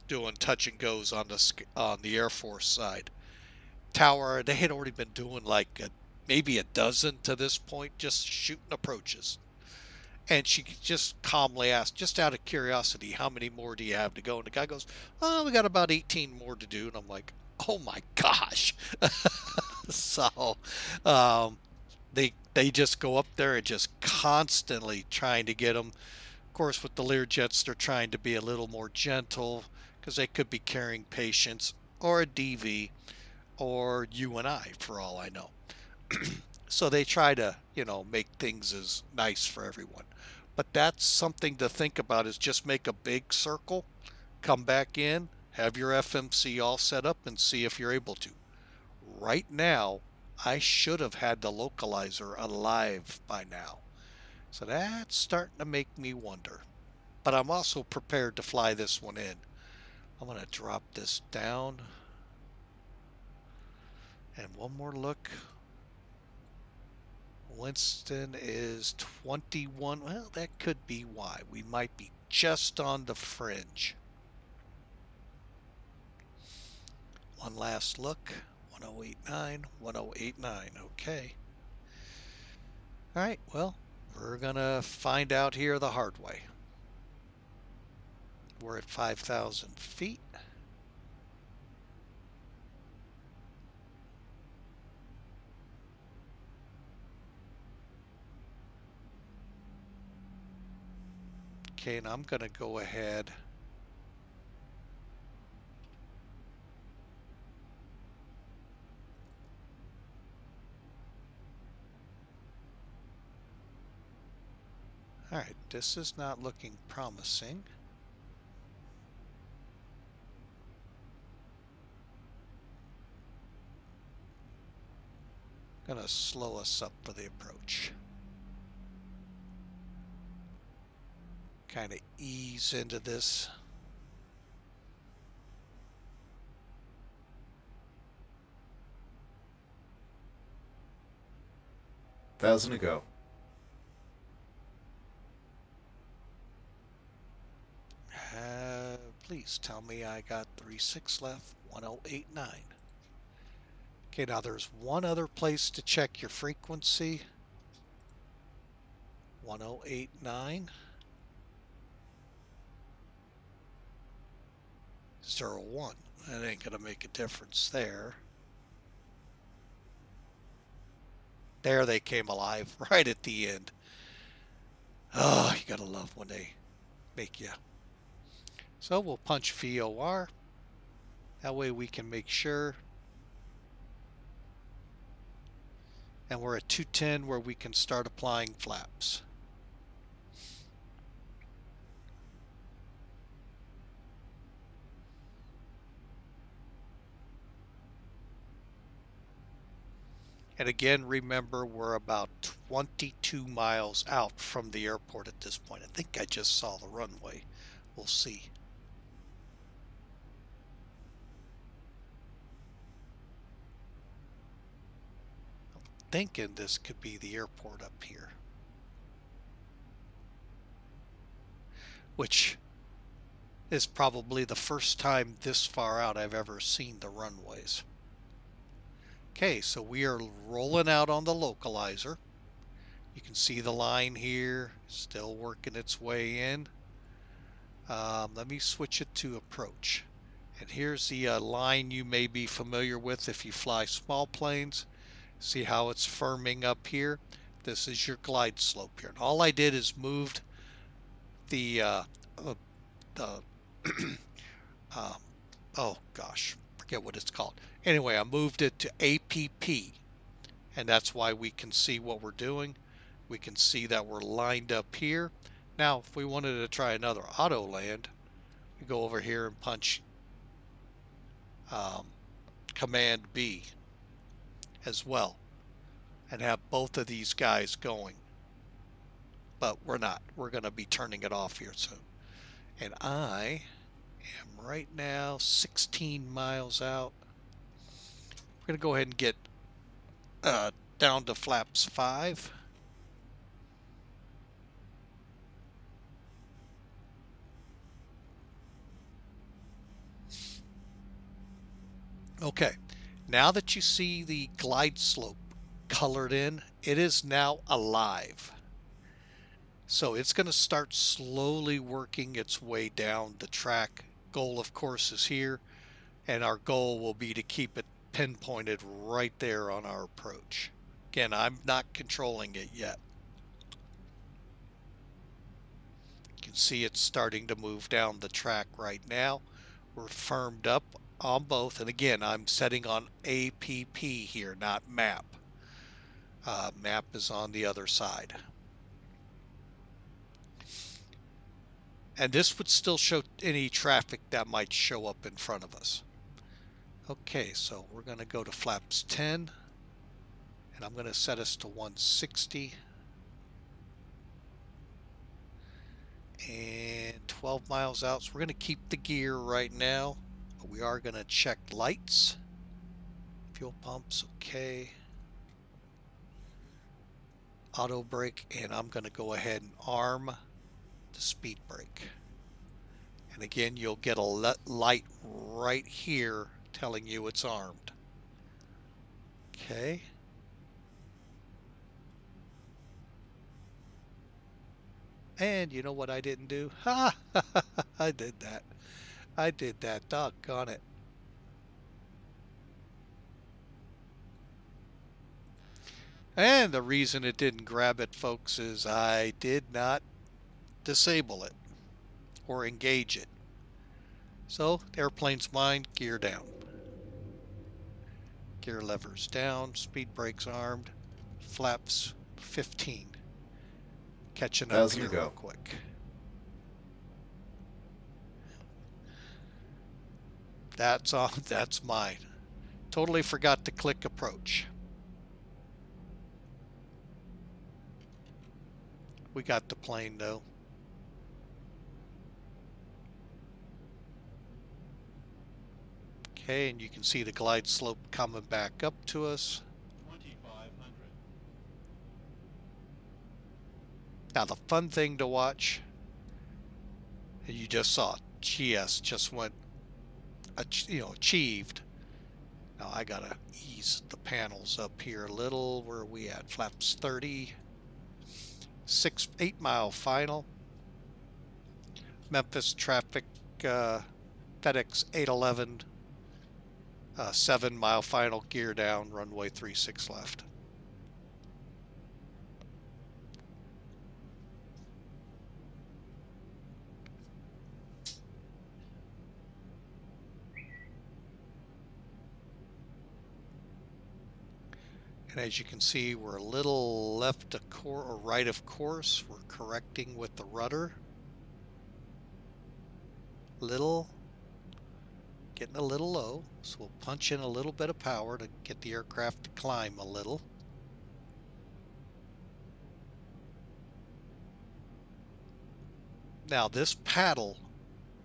doing touch and goes on the Air Force side. Tower, they had already been doing like maybe a dozen to this point, just shooting approaches. And she just calmly asked, just out of curiosity, how many more do you have to go? And the guy goes, oh, we got about 18 more to do. And I'm like, oh my gosh. So they just go up there and just constantly trying to get them. Of course, with the Learjets, they're trying to be a little more gentle because they could be carrying patients or a DV or you and I, for all I know. So they try to, make things as nice for everyone. But that's something to think about, is just make a big circle, come back in, have your FMC all set up, and see if you're able to. Right now, I should have had the localizer alive by now. So that's starting to make me wonder. But I'm also prepared to fly this one in. I'm going to drop this down. And one more look. Winston is 21. Well, that could be why. We might be just on the fringe. One last look. 1089, 1089. Okay. All right, well, we're going to find out here the hard way. We're at 5,000 feet. Okay, and I'm going to go ahead all right, this is not looking promising. Going to slow us up for the approach. Kind of ease into this. Thousand to go. Please tell me I got 36 left. 1089. Okay, now there's one other place to check your frequency. 1089. 01. That ain't gonna make a difference there. There they came alive right at the end. Oh, you gotta love when they make you. So we'll punch VOR. That way we can make sure. And we're at 210 where we can start applying flaps. And again, remember, we're about 22 miles out from the airport at this point. I think I just saw the runway. We'll see. I'm thinking this could be the airport up here, which is probably the first time this far out I've ever seen the runways. Okay, so we are rolling out on the localizer. You can see the line here, still working its way in. Let me switch it to approach. And here's the line you may be familiar with if you fly small planes. See how it's firming up here? This is your glide slope here. And all I did is moved the oh gosh, forget what it's called. Anyway, I moved it to APP, and that's why we can see what we're doing. We can see that we're lined up here. Now, if we wanted to try another auto land, we go over here and punch Command B as well, and have both of these guys going. But we're not. We're going to be turning it off here soon. And I am right now 16 miles out. We're going to go ahead and get down to flaps 5. Okay, now that you see the glide slope colored in, it is now alive. So it's going to start slowly working its way down the track. Goal, of course, is here, and our goal will be to keep it pinpointed right there on our approach. Again, I'm not controlling it yet. You can see it's starting to move down the track right now. We're firmed up on both, and again, I'm setting on APP here, not map. Map is on the other side. And this would still show any traffic that might show up in front of us. Okay, so we're going to go to flaps 10, and I'm going to set us to 160. And 12 miles out, so we're going to keep the gear right now, but we are going to check lights. Fuel pumps, okay. Auto brake, and I'm going to go ahead and arm the speed brake. And again, you'll get a light right here telling you it's armed. Okay. And you know what I didn't do? Ha! I did that. I did that. Doggone it. And the reason it didn't grab it, folks, is I did not disable it or engage it. So the airplane's mine, gear down. Gear levers down, speed brakes armed, flaps 15. Catching up here real quick. That's on, that's mine. Totally forgot to click approach. We got the plane though. Okay, and you can see the glide slope coming back up to us. 2500. Now the fun thing to watch, and you just saw it, GS just went, achieved. Now I gotta ease the panels up here a little. Where are we at? Flaps 30. 8 mile final. Memphis traffic, FedEx 811. 7 mile final, gear down, runway 36 left. And as you can see, we're a little left of course or right of course. We're correcting with the rudder. Little. getting a little low, so we'll punch in a little bit of power to get the aircraft to climb a little. Now this paddle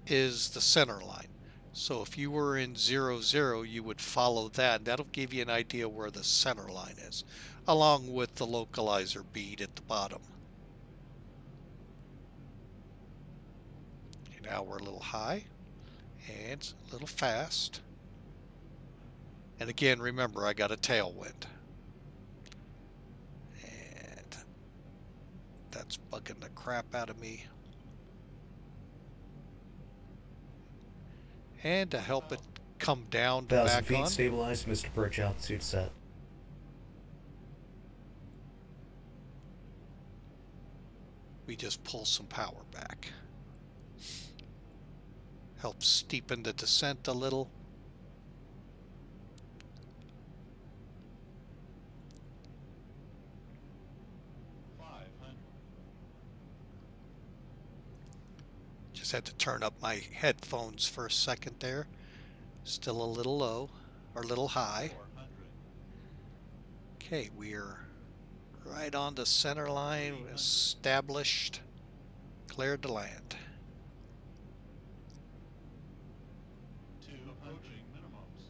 is the center line. So if you were in 0, 0, you would follow that, and that'll give you an idea where the center line is, along with the localizer bead at the bottom. Okay, now we're a little high and a little fast. And again, remember, I got a tailwind. And that's bugging the crap out of me. And to help it come down to 1,000 back feet on, stabilized, Mr. Perch, altitude set. we just pull some power back. Helps steepen the descent a little. Just had to turn up my headphones for a second there. Still a little low, or a little high. Okay, we're right on the center line, established, cleared to land. Approaching minimums.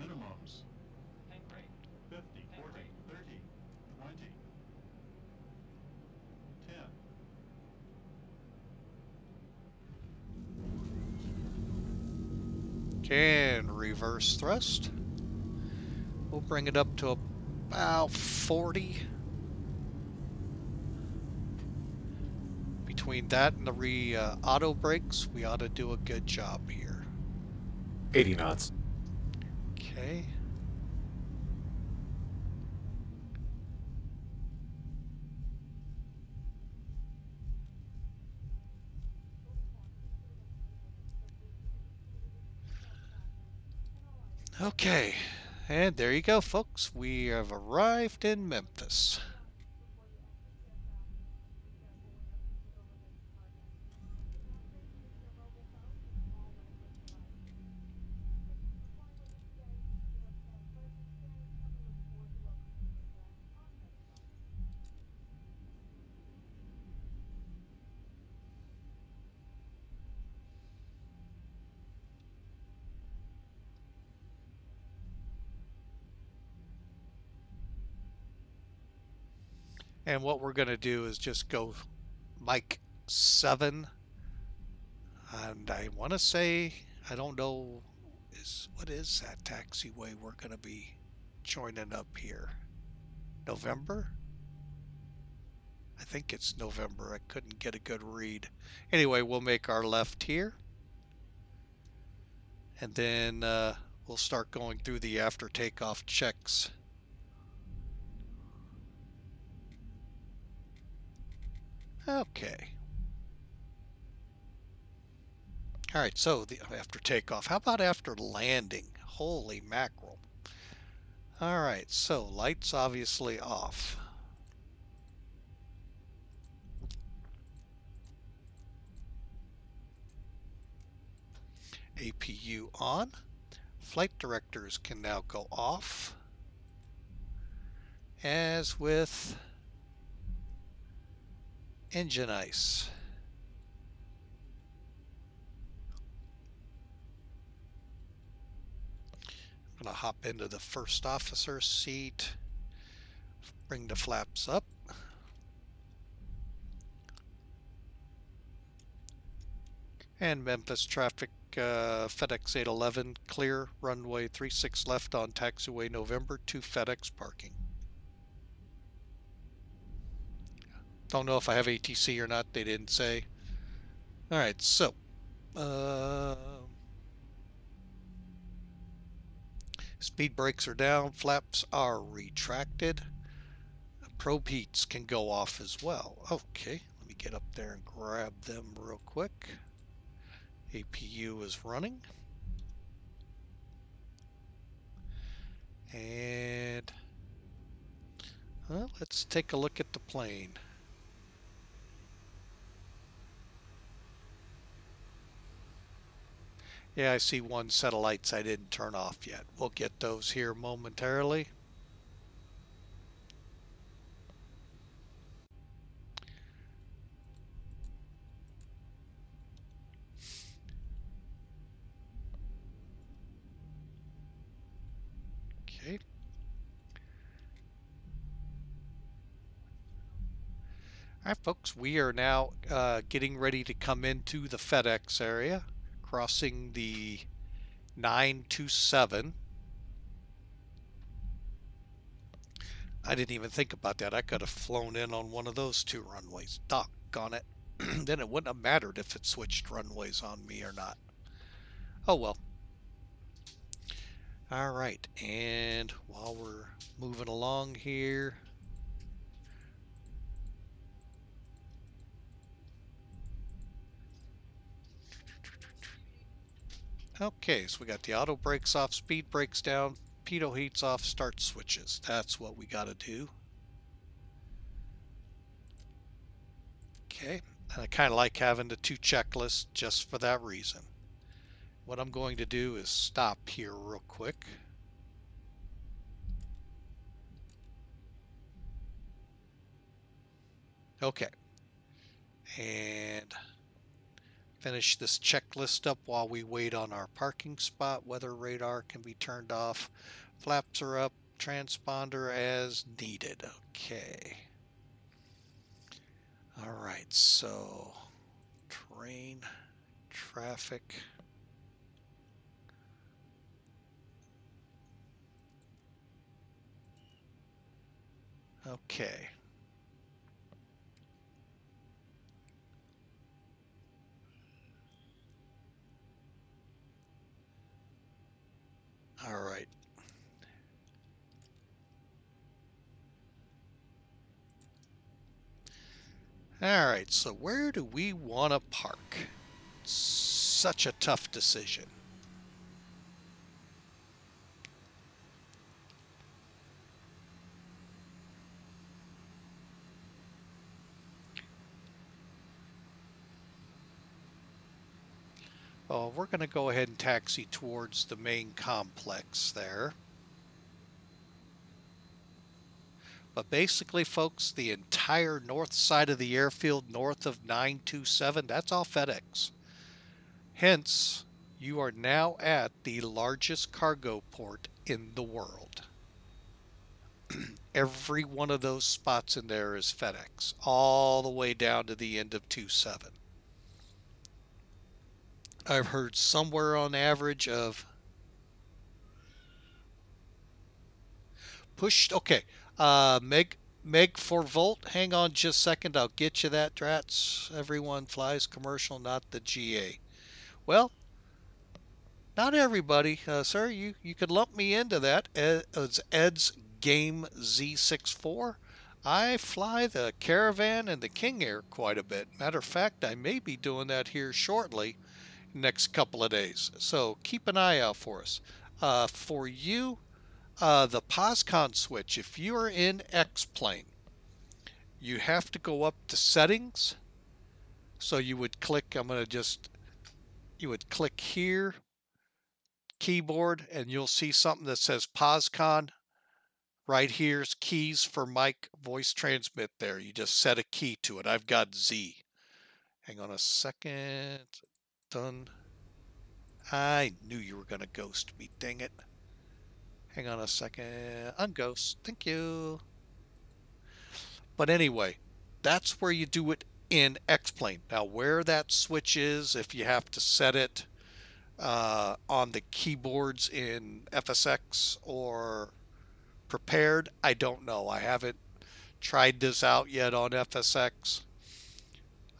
Minimums. 50, 40, 30, 20, 10. And reverse thrust. We'll bring it up to about 40. Between that and the auto brakes, we ought to do a good job here. 80 knots. Okay. Okay, and there you go, folks. We have arrived in Memphis. And what we're going to do is just go Mike 7. And I want to say, I don't know, what is that taxiway we're going to be joining up here? November? I think it's November. I couldn't get a good read. Anyway, we'll make our left here. And then we'll start going through the after takeoff checks. Okay. All right, so the after takeoff. How about after landing? Holy mackerel. All right, so lights obviously off. APU on. Flight directors can now go off. As with engine ice. I'm going to hop into the first officer seat, bring the flaps up. And Memphis traffic, FedEx 811, clear, runway 36 left on taxiway November to FedEx parking. Don't know if I have ATC or not, they didn't say. Alright, so speed brakes are down, flaps are retracted. Probe heats can go off as well. Okay, let me get up there and grab them real quick. APU is running. And well, let's take a look at the plane. Yeah, I see one set of lights I didn't turn off yet. We'll get those here momentarily. Okay. All right, folks, we are now getting ready to come into the FedEx area, crossing the 927. I didn't even think about that. I could have flown in on one of those two runways. Doggone it. Then it wouldn't have mattered if it switched runways on me or not. Oh well. All right, and while we're moving along here, okay, so we got the auto brakes off, speed brakes down, pitot heats off, start switches. That's what we got to do. Okay, and I kind of like having the two checklists just for that reason. What I'm going to do is stop here real quick. Okay, and finish this checklist up while we wait on our parking spot. Weather radar can be turned off. Flaps are up. Transponder as needed. Okay. All right, so terrain, traffic. Okay. All right. All right, so where do we want to park? Such a tough decision. Oh, we're going to go ahead and taxi towards the main complex there. But basically, folks, the entire north side of the airfield north of 927, that's all FedEx. Hence, you are now at the largest cargo port in the world. Every one of those spots in there is FedEx, all the way down to the end of 27. I've heard somewhere on average of pushed. Okay, Meg for Volt. Hang on just a second. I'll get you that, Drats. Everyone flies commercial, not the GA. Well, not everybody, sir. You could lump me into that. It's Ed's Game Z64. I fly the Caravan and the King Air quite a bit. Matter of fact, I may be doing that here shortly, next couple of days. So keep an eye out for us. For you, the POSCON switch, if you're in X-Plane, you have to go up to settings. So you would click, you would click here, keyboard, and you'll see something that says POSCON. Right here's keys for mic voice transmit there. You just set a key to it. I've got Z. Hang on a second. Done. I knew you were going to ghost me, dang it. Hang on a second. Unghost. Thank you. But anyway, that's where you do it in X-Plane. Now, where that switch is, if you have to set it on the keyboards in FSX or prepared, I don't know. I haven't tried this out yet on FSX.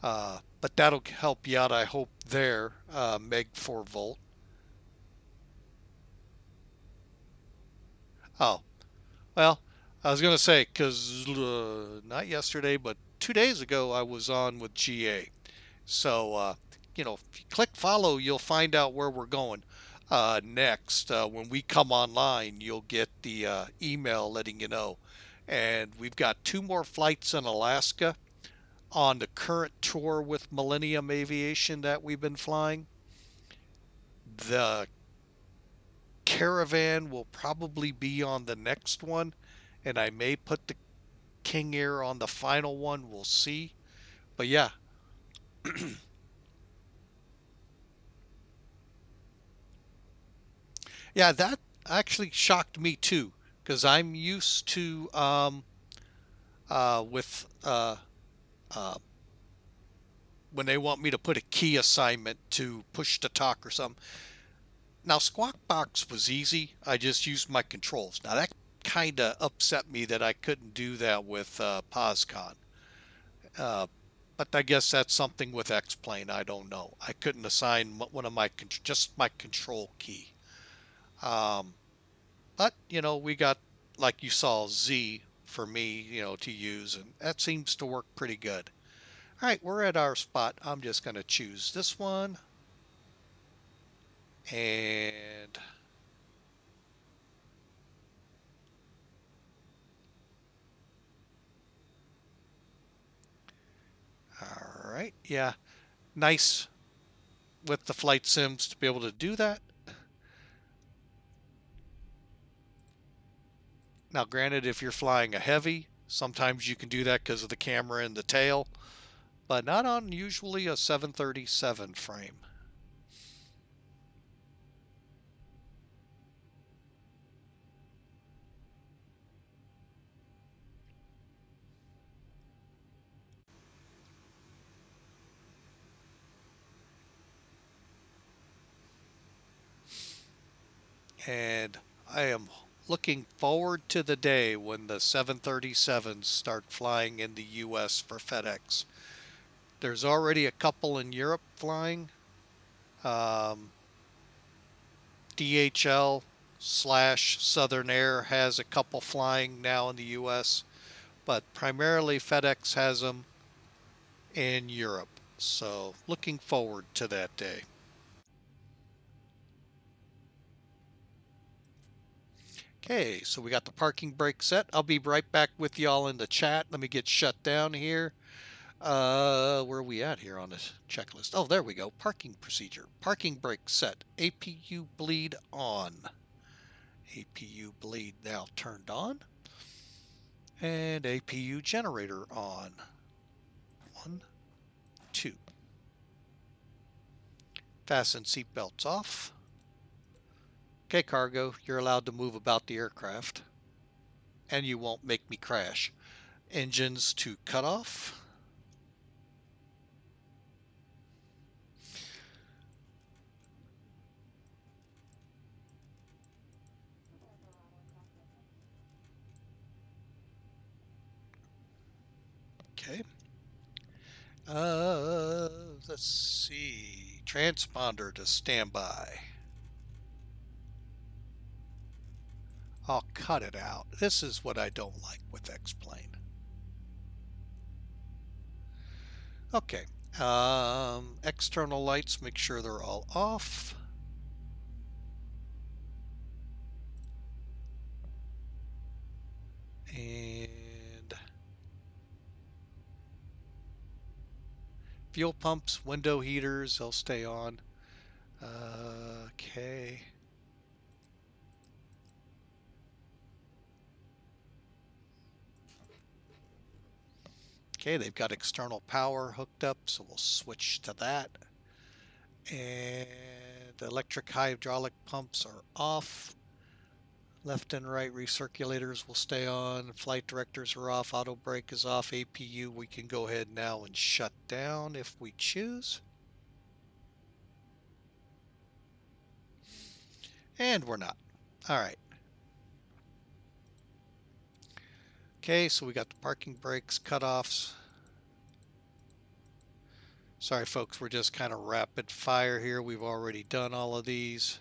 But that'll help you out, I hope, there, Meg 4 volt. Oh, well, I was going to say, because not yesterday, but 2 days ago, I was on with GA. So, if you click follow, you'll find out where we're going next. When we come online, you'll get the email letting you know. And we've got 2 more flights in Alaska on the current tour with Millennium Aviation that we've been flying. The Caravan will probably be on the next one, and I may put the King Air on the final one. We'll see. But yeah. Yeah, that actually shocked me too, because I'm used to with uh, when they want me to put a key assignment to push to talk or something. Now, Squawk Box was easy. I just used my controls. Now, that kind of upset me that I couldn't do that with POSCON. Uh, but I guess that's something with X-Plane. I don't know. I couldn't assign one of my just my control key. Um, but we got, like you saw, Z for me, to use, and that seems to work pretty good. All right, we're at our spot. I'm just going to choose this one. And all right, yeah, nice with the flight sims to be able to do that. Now, granted, if you're flying a heavy, sometimes you can do that because of the camera and the tail, but not on usually a 737 frame. And I am looking forward to the day when the 737s start flying in the US for FedEx. There's already a couple in Europe flying. Um, DHL slash Southern Air has a couple flying now in the US, but primarily FedEx has them in Europe. So looking forward to that day. Okay, so we got the parking brake set. I'll be right back with y'all in the chat. Let me get shut down here. Where are we at here on this checklist? Oh, there we go. Parking procedure. Parking brake set. APU bleed on. APU bleed now turned on. And APU generator on. 1, 2. Fasten seatbelts off. Okay, cargo, you're allowed to move about the aircraft. And you won't make me crash. Engines to cut off. Okay. Let's see. Transponder to standby. I'll cut it out. This is what I don't like with X-Plane. Okay. External lights, make sure they're all off. And fuel pumps, window heaters, they'll stay on. Okay. Okay, they've got external power hooked up, so we'll switch to that. And the electric hydraulic pumps are off. Left and right recirculators will stay on. Flight directors are off. Auto brake is off. APU we can go ahead now and shut down if we choose. And we're not. All right. Okay, so we got the parking brakes, cutoffs. Sorry, folks, we're just kind of rapid fire here. We've already done all of these.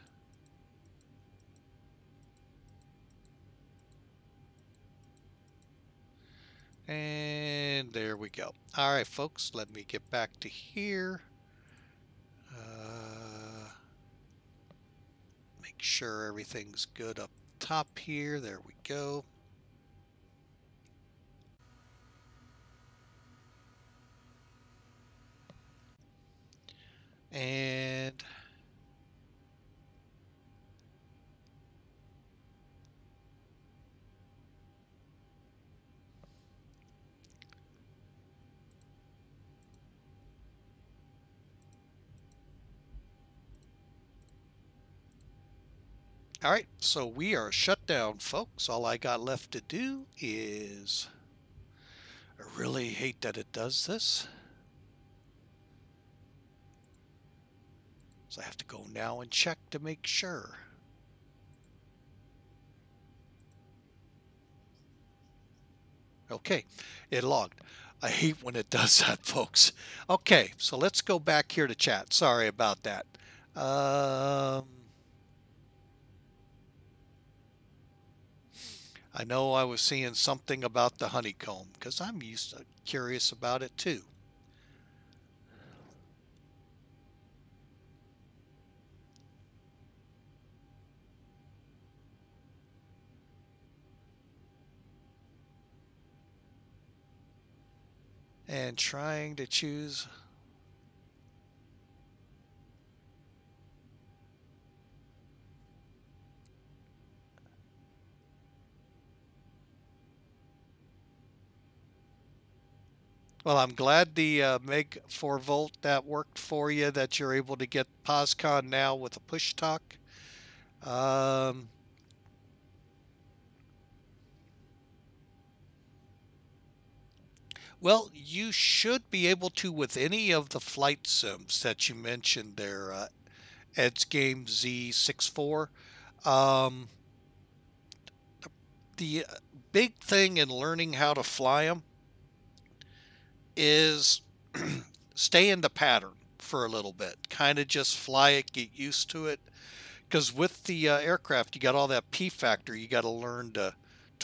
And there we go. All right, folks, let me get back to here. Make sure everything's good up top here. There we go. And All right, so we are shut down, folks. All I got left to do is, I really hate that it does this. So I have to go now and check to make sure. Okay, it logged. I hate when it does that, folks. Okay, so let's go back here to chat. Sorry about that. I know I was seeing something about the honeycomb because I'm curious about it too. And trying to choose. Well, I'm glad the Meg 4 volt that worked for you, that you're able to get POSCON now with a push talk. Well, you should be able to with any of the flight sims that you mentioned there, Ed's Game Z64. Um, the big thing in learning how to fly them is stay in the pattern for a little bit. Kind of just fly it, get used to it. Because with the aircraft, you got all that P factor you got to learn to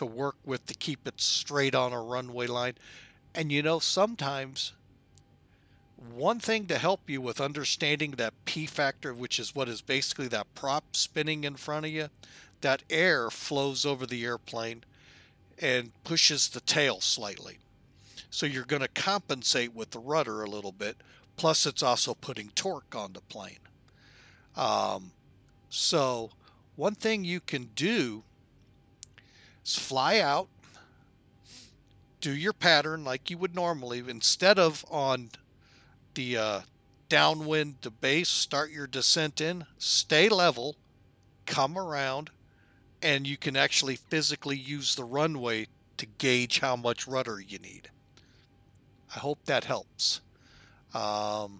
work with to keep it straight on a runway line. And you know, sometimes one thing to help you with understanding that P factor, which is what is basically that prop spinning in front of you, that air flows over the airplane and pushes the tail slightly. So you're going to compensate with the rudder a little bit. Plus, it's also putting torque on the plane. So one thing you can do is fly out, do your pattern like you would normally. Instead of on the downwind to base, start your descent in, stay level, come around, and you can actually physically use the runway to gauge how much rudder you need. I hope that helps. And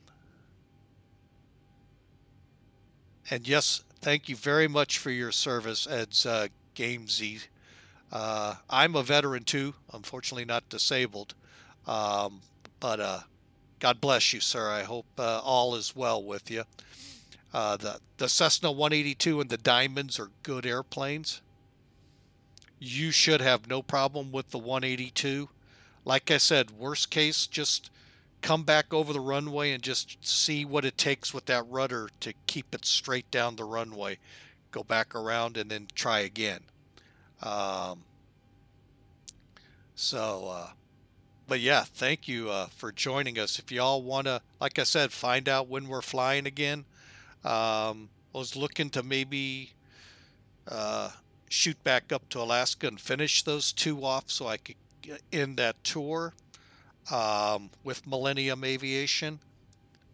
yes, thank you very much for your service, Ed's Game Z. I'm a veteran too, unfortunately not disabled. But God bless you, sir. I hope all is well with you. The Cessna 182 and the Diamonds are good airplanes. You should have no problem with the 182. Like I said, worst case, just come back over the runway and just see what it takes with that rudder to keep it straight down the runway. Go back around and then try again. Um, but yeah, thank you for joining us. If y'all want to, like I said, find out when we're flying again, I was looking to maybe uh, shoot back up to Alaska and finish those two off so I could end that tour with Millennium Aviation.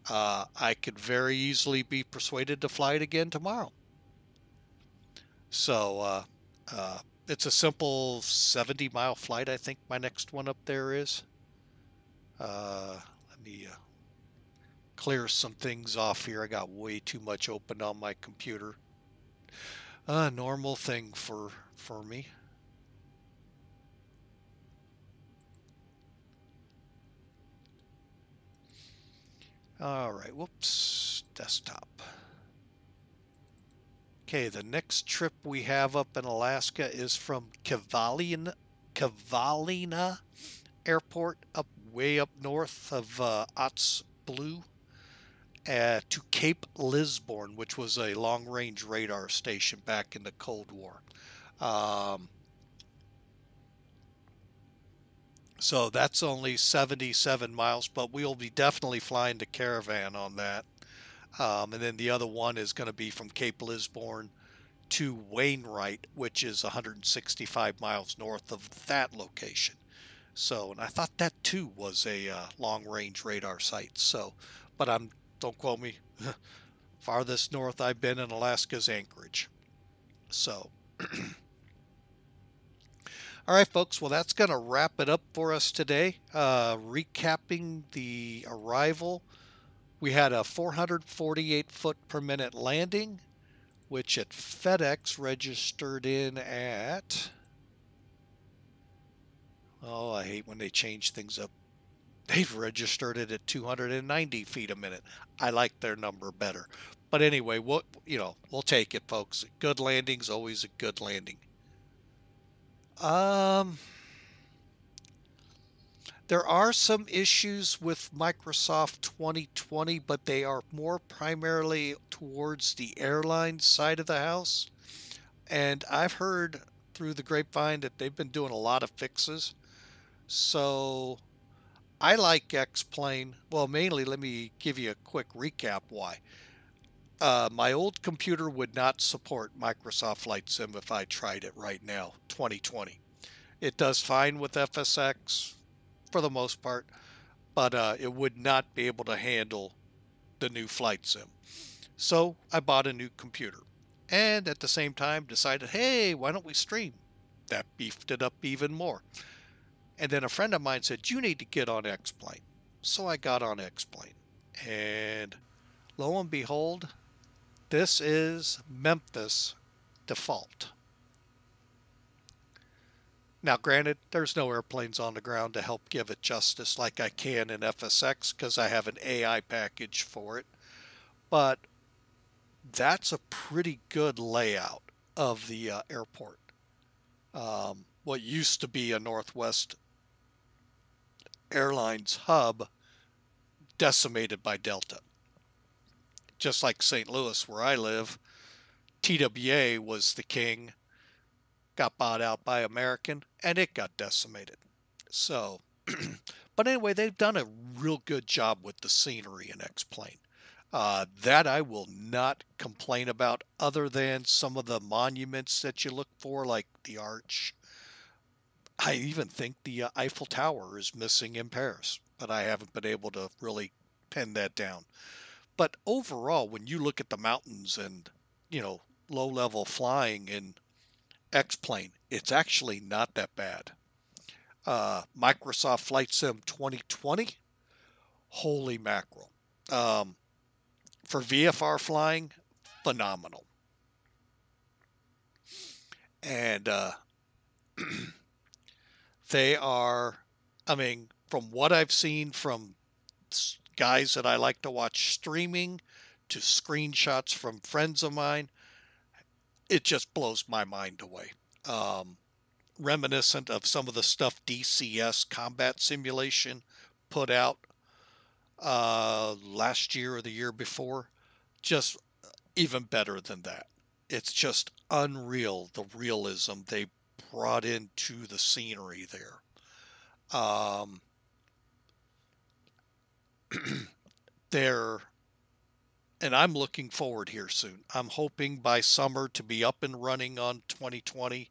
I could very easily be persuaded to fly it again tomorrow. So it's a simple 70-mile flight. I think my next one up there is. Let me clear some things off here. I got way too much open on my computer. Normal thing for me. All right, whoops, desktop. Okay, the next trip we have up in Alaska is from Kavalina Airport, way up north of Ots Blue, to Cape Lisburne, which was a long-range radar station back in the Cold War. So that's only 77 miles, but we'll be definitely flying the Caravan on that. And then the other one is going to be from Cape Lisburne to Wainwright, which is 165 miles north of that location. So, and I thought that too was a long-range radar site. So, but don't quote me. Farthest north I've been in Alaska is Anchorage. So, all right, folks. Well, that's going to wrap it up for us today. Recapping the arrival, we had a 448 foot per minute landing, which at FedEx registered in at, oh, I hate when they change things up. They've registered it at 290 feet a minute. I like their number better. But anyway, we'll take it, folks. Good landing's always a good landing. Um, there are some issues with Microsoft 2020, but they are more primarily towards the airline side of the house. And I've heard through the grapevine that they've been doing a lot of fixes. So I like X-Plane. Well, mainly, let me give you a quick recap why. My old computer would not support Microsoft Flight Sim if I tried it right now, 2020. It does fine with FSX for the most part, but it would not be able to handle the new Flight Sim. So I bought a new computer and at the same time decided, hey, why don't we stream? That beefed it up even more. And then a friend of mine said, you need to get on X-Plane. So I got on X-Plane. And lo and behold, this is Memphis default. Now, granted, there's no airplanes on the ground to help give it justice like I can in FSX because I have an AI package for it. But that's a pretty good layout of the airport. What used to be a Northwest Airlines hub decimated by Delta. Just like St. Louis, where I live, TWA was the king, got bought out by American, and it got decimated. So, but anyway, they've done a real good job with the scenery in X-Plane. That I will not complain about, other than some of the monuments that you look for, like the Arch. I even think the Eiffel Tower is missing in Paris, but I haven't been able to really pin that down. But overall, when you look at the mountains and, low level flying in X-Plane, it's actually not that bad. Microsoft Flight Sim 2020, holy mackerel. For VFR flying, phenomenal. And they are, I mean, from what I've seen from guys that I like to watch streaming to screenshots from friends of mine, it just blows my mind away. Reminiscent of some of the stuff DCS Combat Simulation put out last year or the year before, just even better than that. It's just unreal, the realism they brought into the scenery there. They're, and I'm looking forward here soon. I'm hoping by summer to be up and running on 2020.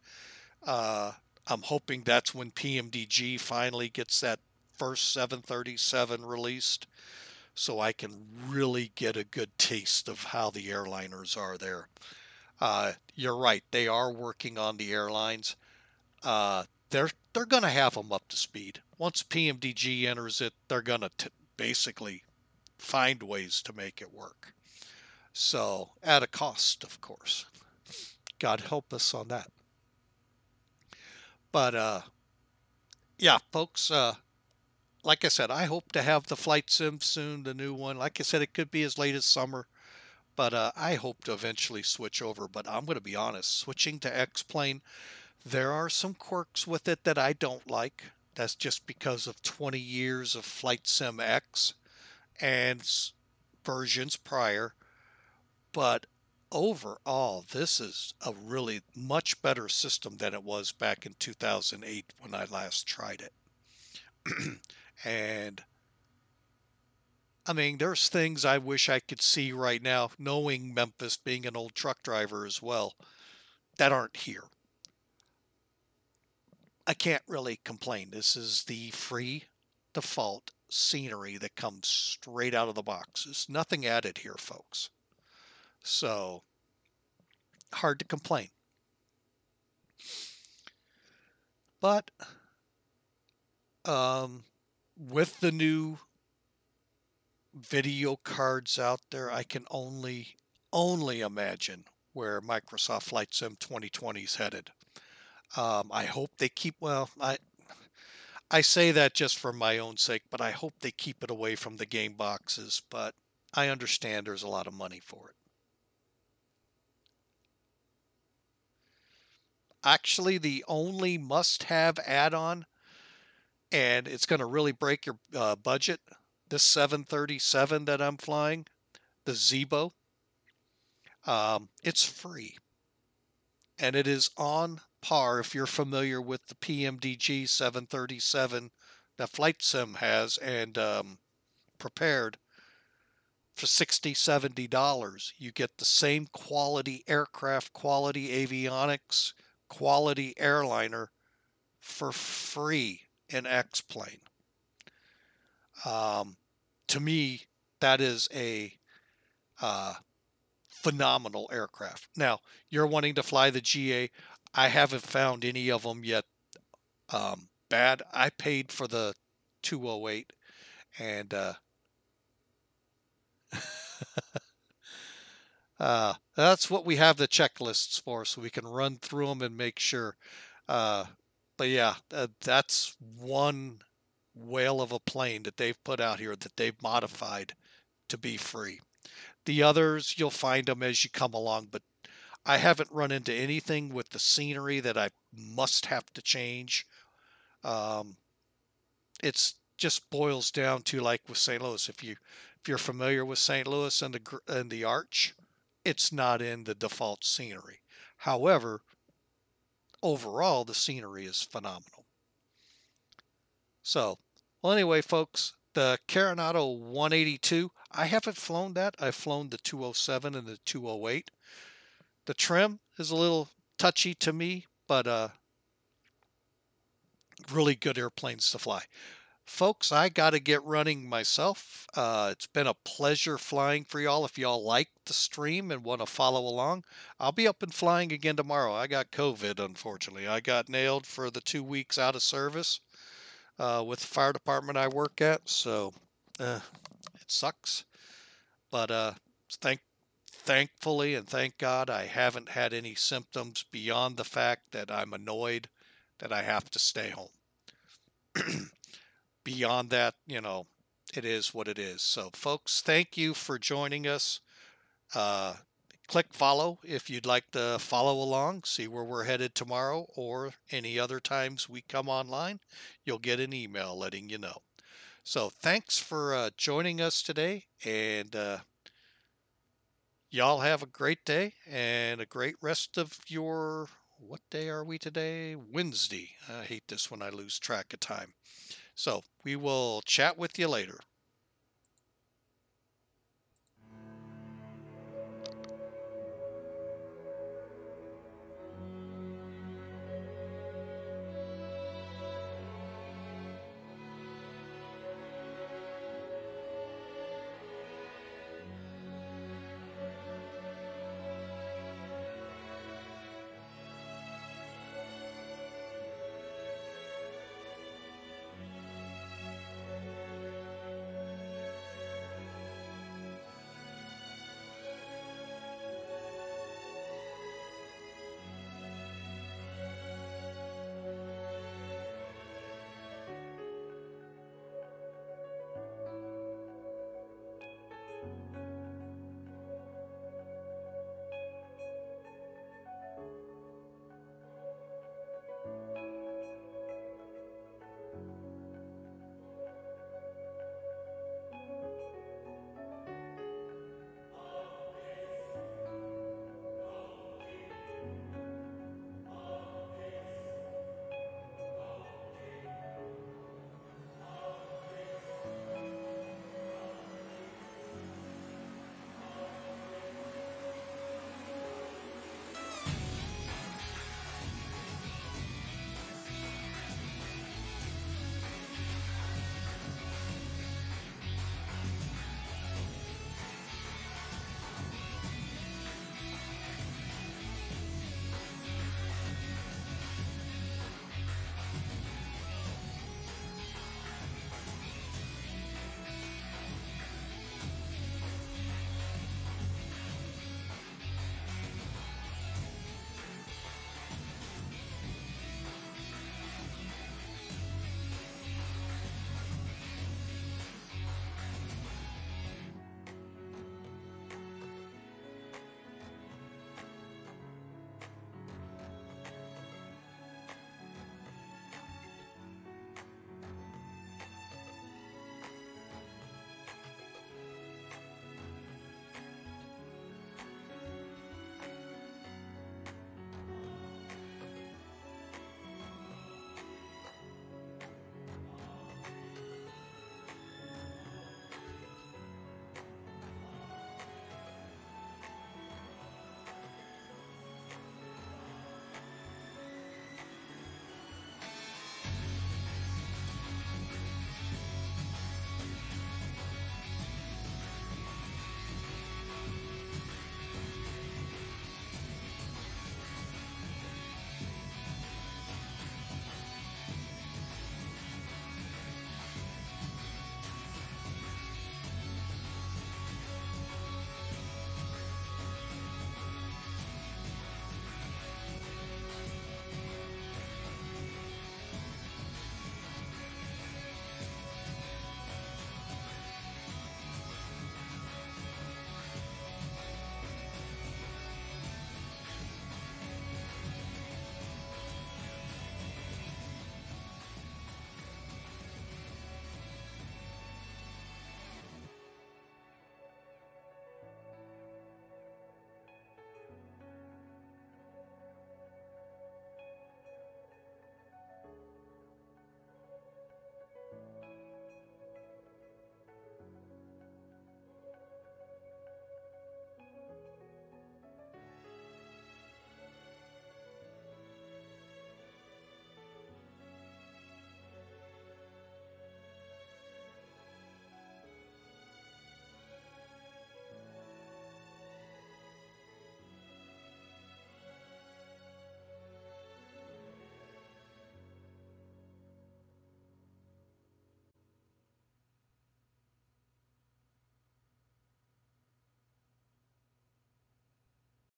I'm hoping that's when PMDG finally gets that first 737 released, so I can really get a good taste of how the airliners are there. You're right, they are working on the airlines. They're going to have them up to speed. Once PMDG enters it, they're going to basically find ways to make it work. So at a cost, of course. God help us on that. But yeah, folks. Like I said, I hope to have the Flight Sim soon, the new one. Like I said, it could be as late as summer, but I hope to eventually switch over. But I'm going to be honest, switching to X-Plane, there are some quirks with it that I don't like. That's just because of 20 years of Flight Sim X and versions prior. But overall, this is a really much better system than it was back in 2008 when I last tried it. And I mean, there's things I wish I could see right now, knowing Memphis, being an old truck driver as well, that aren't here. I can't really complain. This is the free default scenery that comes straight out of the box. There's nothing added here, folks. So, hard to complain. But with the new video cards out there, I can only imagine where Microsoft Flight Sim 2020 is headed. I hope they keep, well, I say that just for my own sake, but I hope they keep it away from the game boxes, but I understand there's a lot of money for it. Actually, the only must-have add-on, and it's going to really break your budget, this 737 that I'm flying, the ZIBO, it's free. And it is on par, if you're familiar with the PMDG 737 that Flight Sim has and prepared, for $60, $70. You get the same quality aircraft, quality avionics, quality airliner for free in X-Plane. To me, that is a phenomenal aircraft. Now, you're wanting to fly the GA. I haven't found any of them yet bad. I paid for the 208, and that's what we have the checklists for, so we can run through them and make sure. But yeah, that's one whale of a plane that they've put out here that they've modified to be free. The others, you'll find them as you come along, but I haven't run into anything with the scenery that I must have to change. It's just boils down to, like with St. Louis. If you're familiar with St. Louis and the Arch, it's not in the default scenery. However, overall the scenery is phenomenal. So, well, anyway, folks, the Coronado 182, I haven't flown that. I've flown the 207 and the 208. The trim is a little touchy to me, but really good airplanes to fly. Folks, I got to get running myself. It's been a pleasure flying for y'all. If y'all like the stream and want to follow along, I'll be up and flying again tomorrow. I got COVID, unfortunately. I got nailed for the 2 weeks out of service with the fire department I work at, so it sucks. But thankfully and thank God I haven't had any symptoms beyond the fact that I'm annoyed that I have to stay home. Beyond that, it is what it is. So, folks, thank you for joining us. Click follow if you'd like to follow along, see where we're headed tomorrow or any other times we come online. You'll get an email letting you know. So, thanks for joining us today, and y'all have a great day and a great rest of your, what day are we today? Wednesday. I hate this when I lose track of time. So we will chat with you later.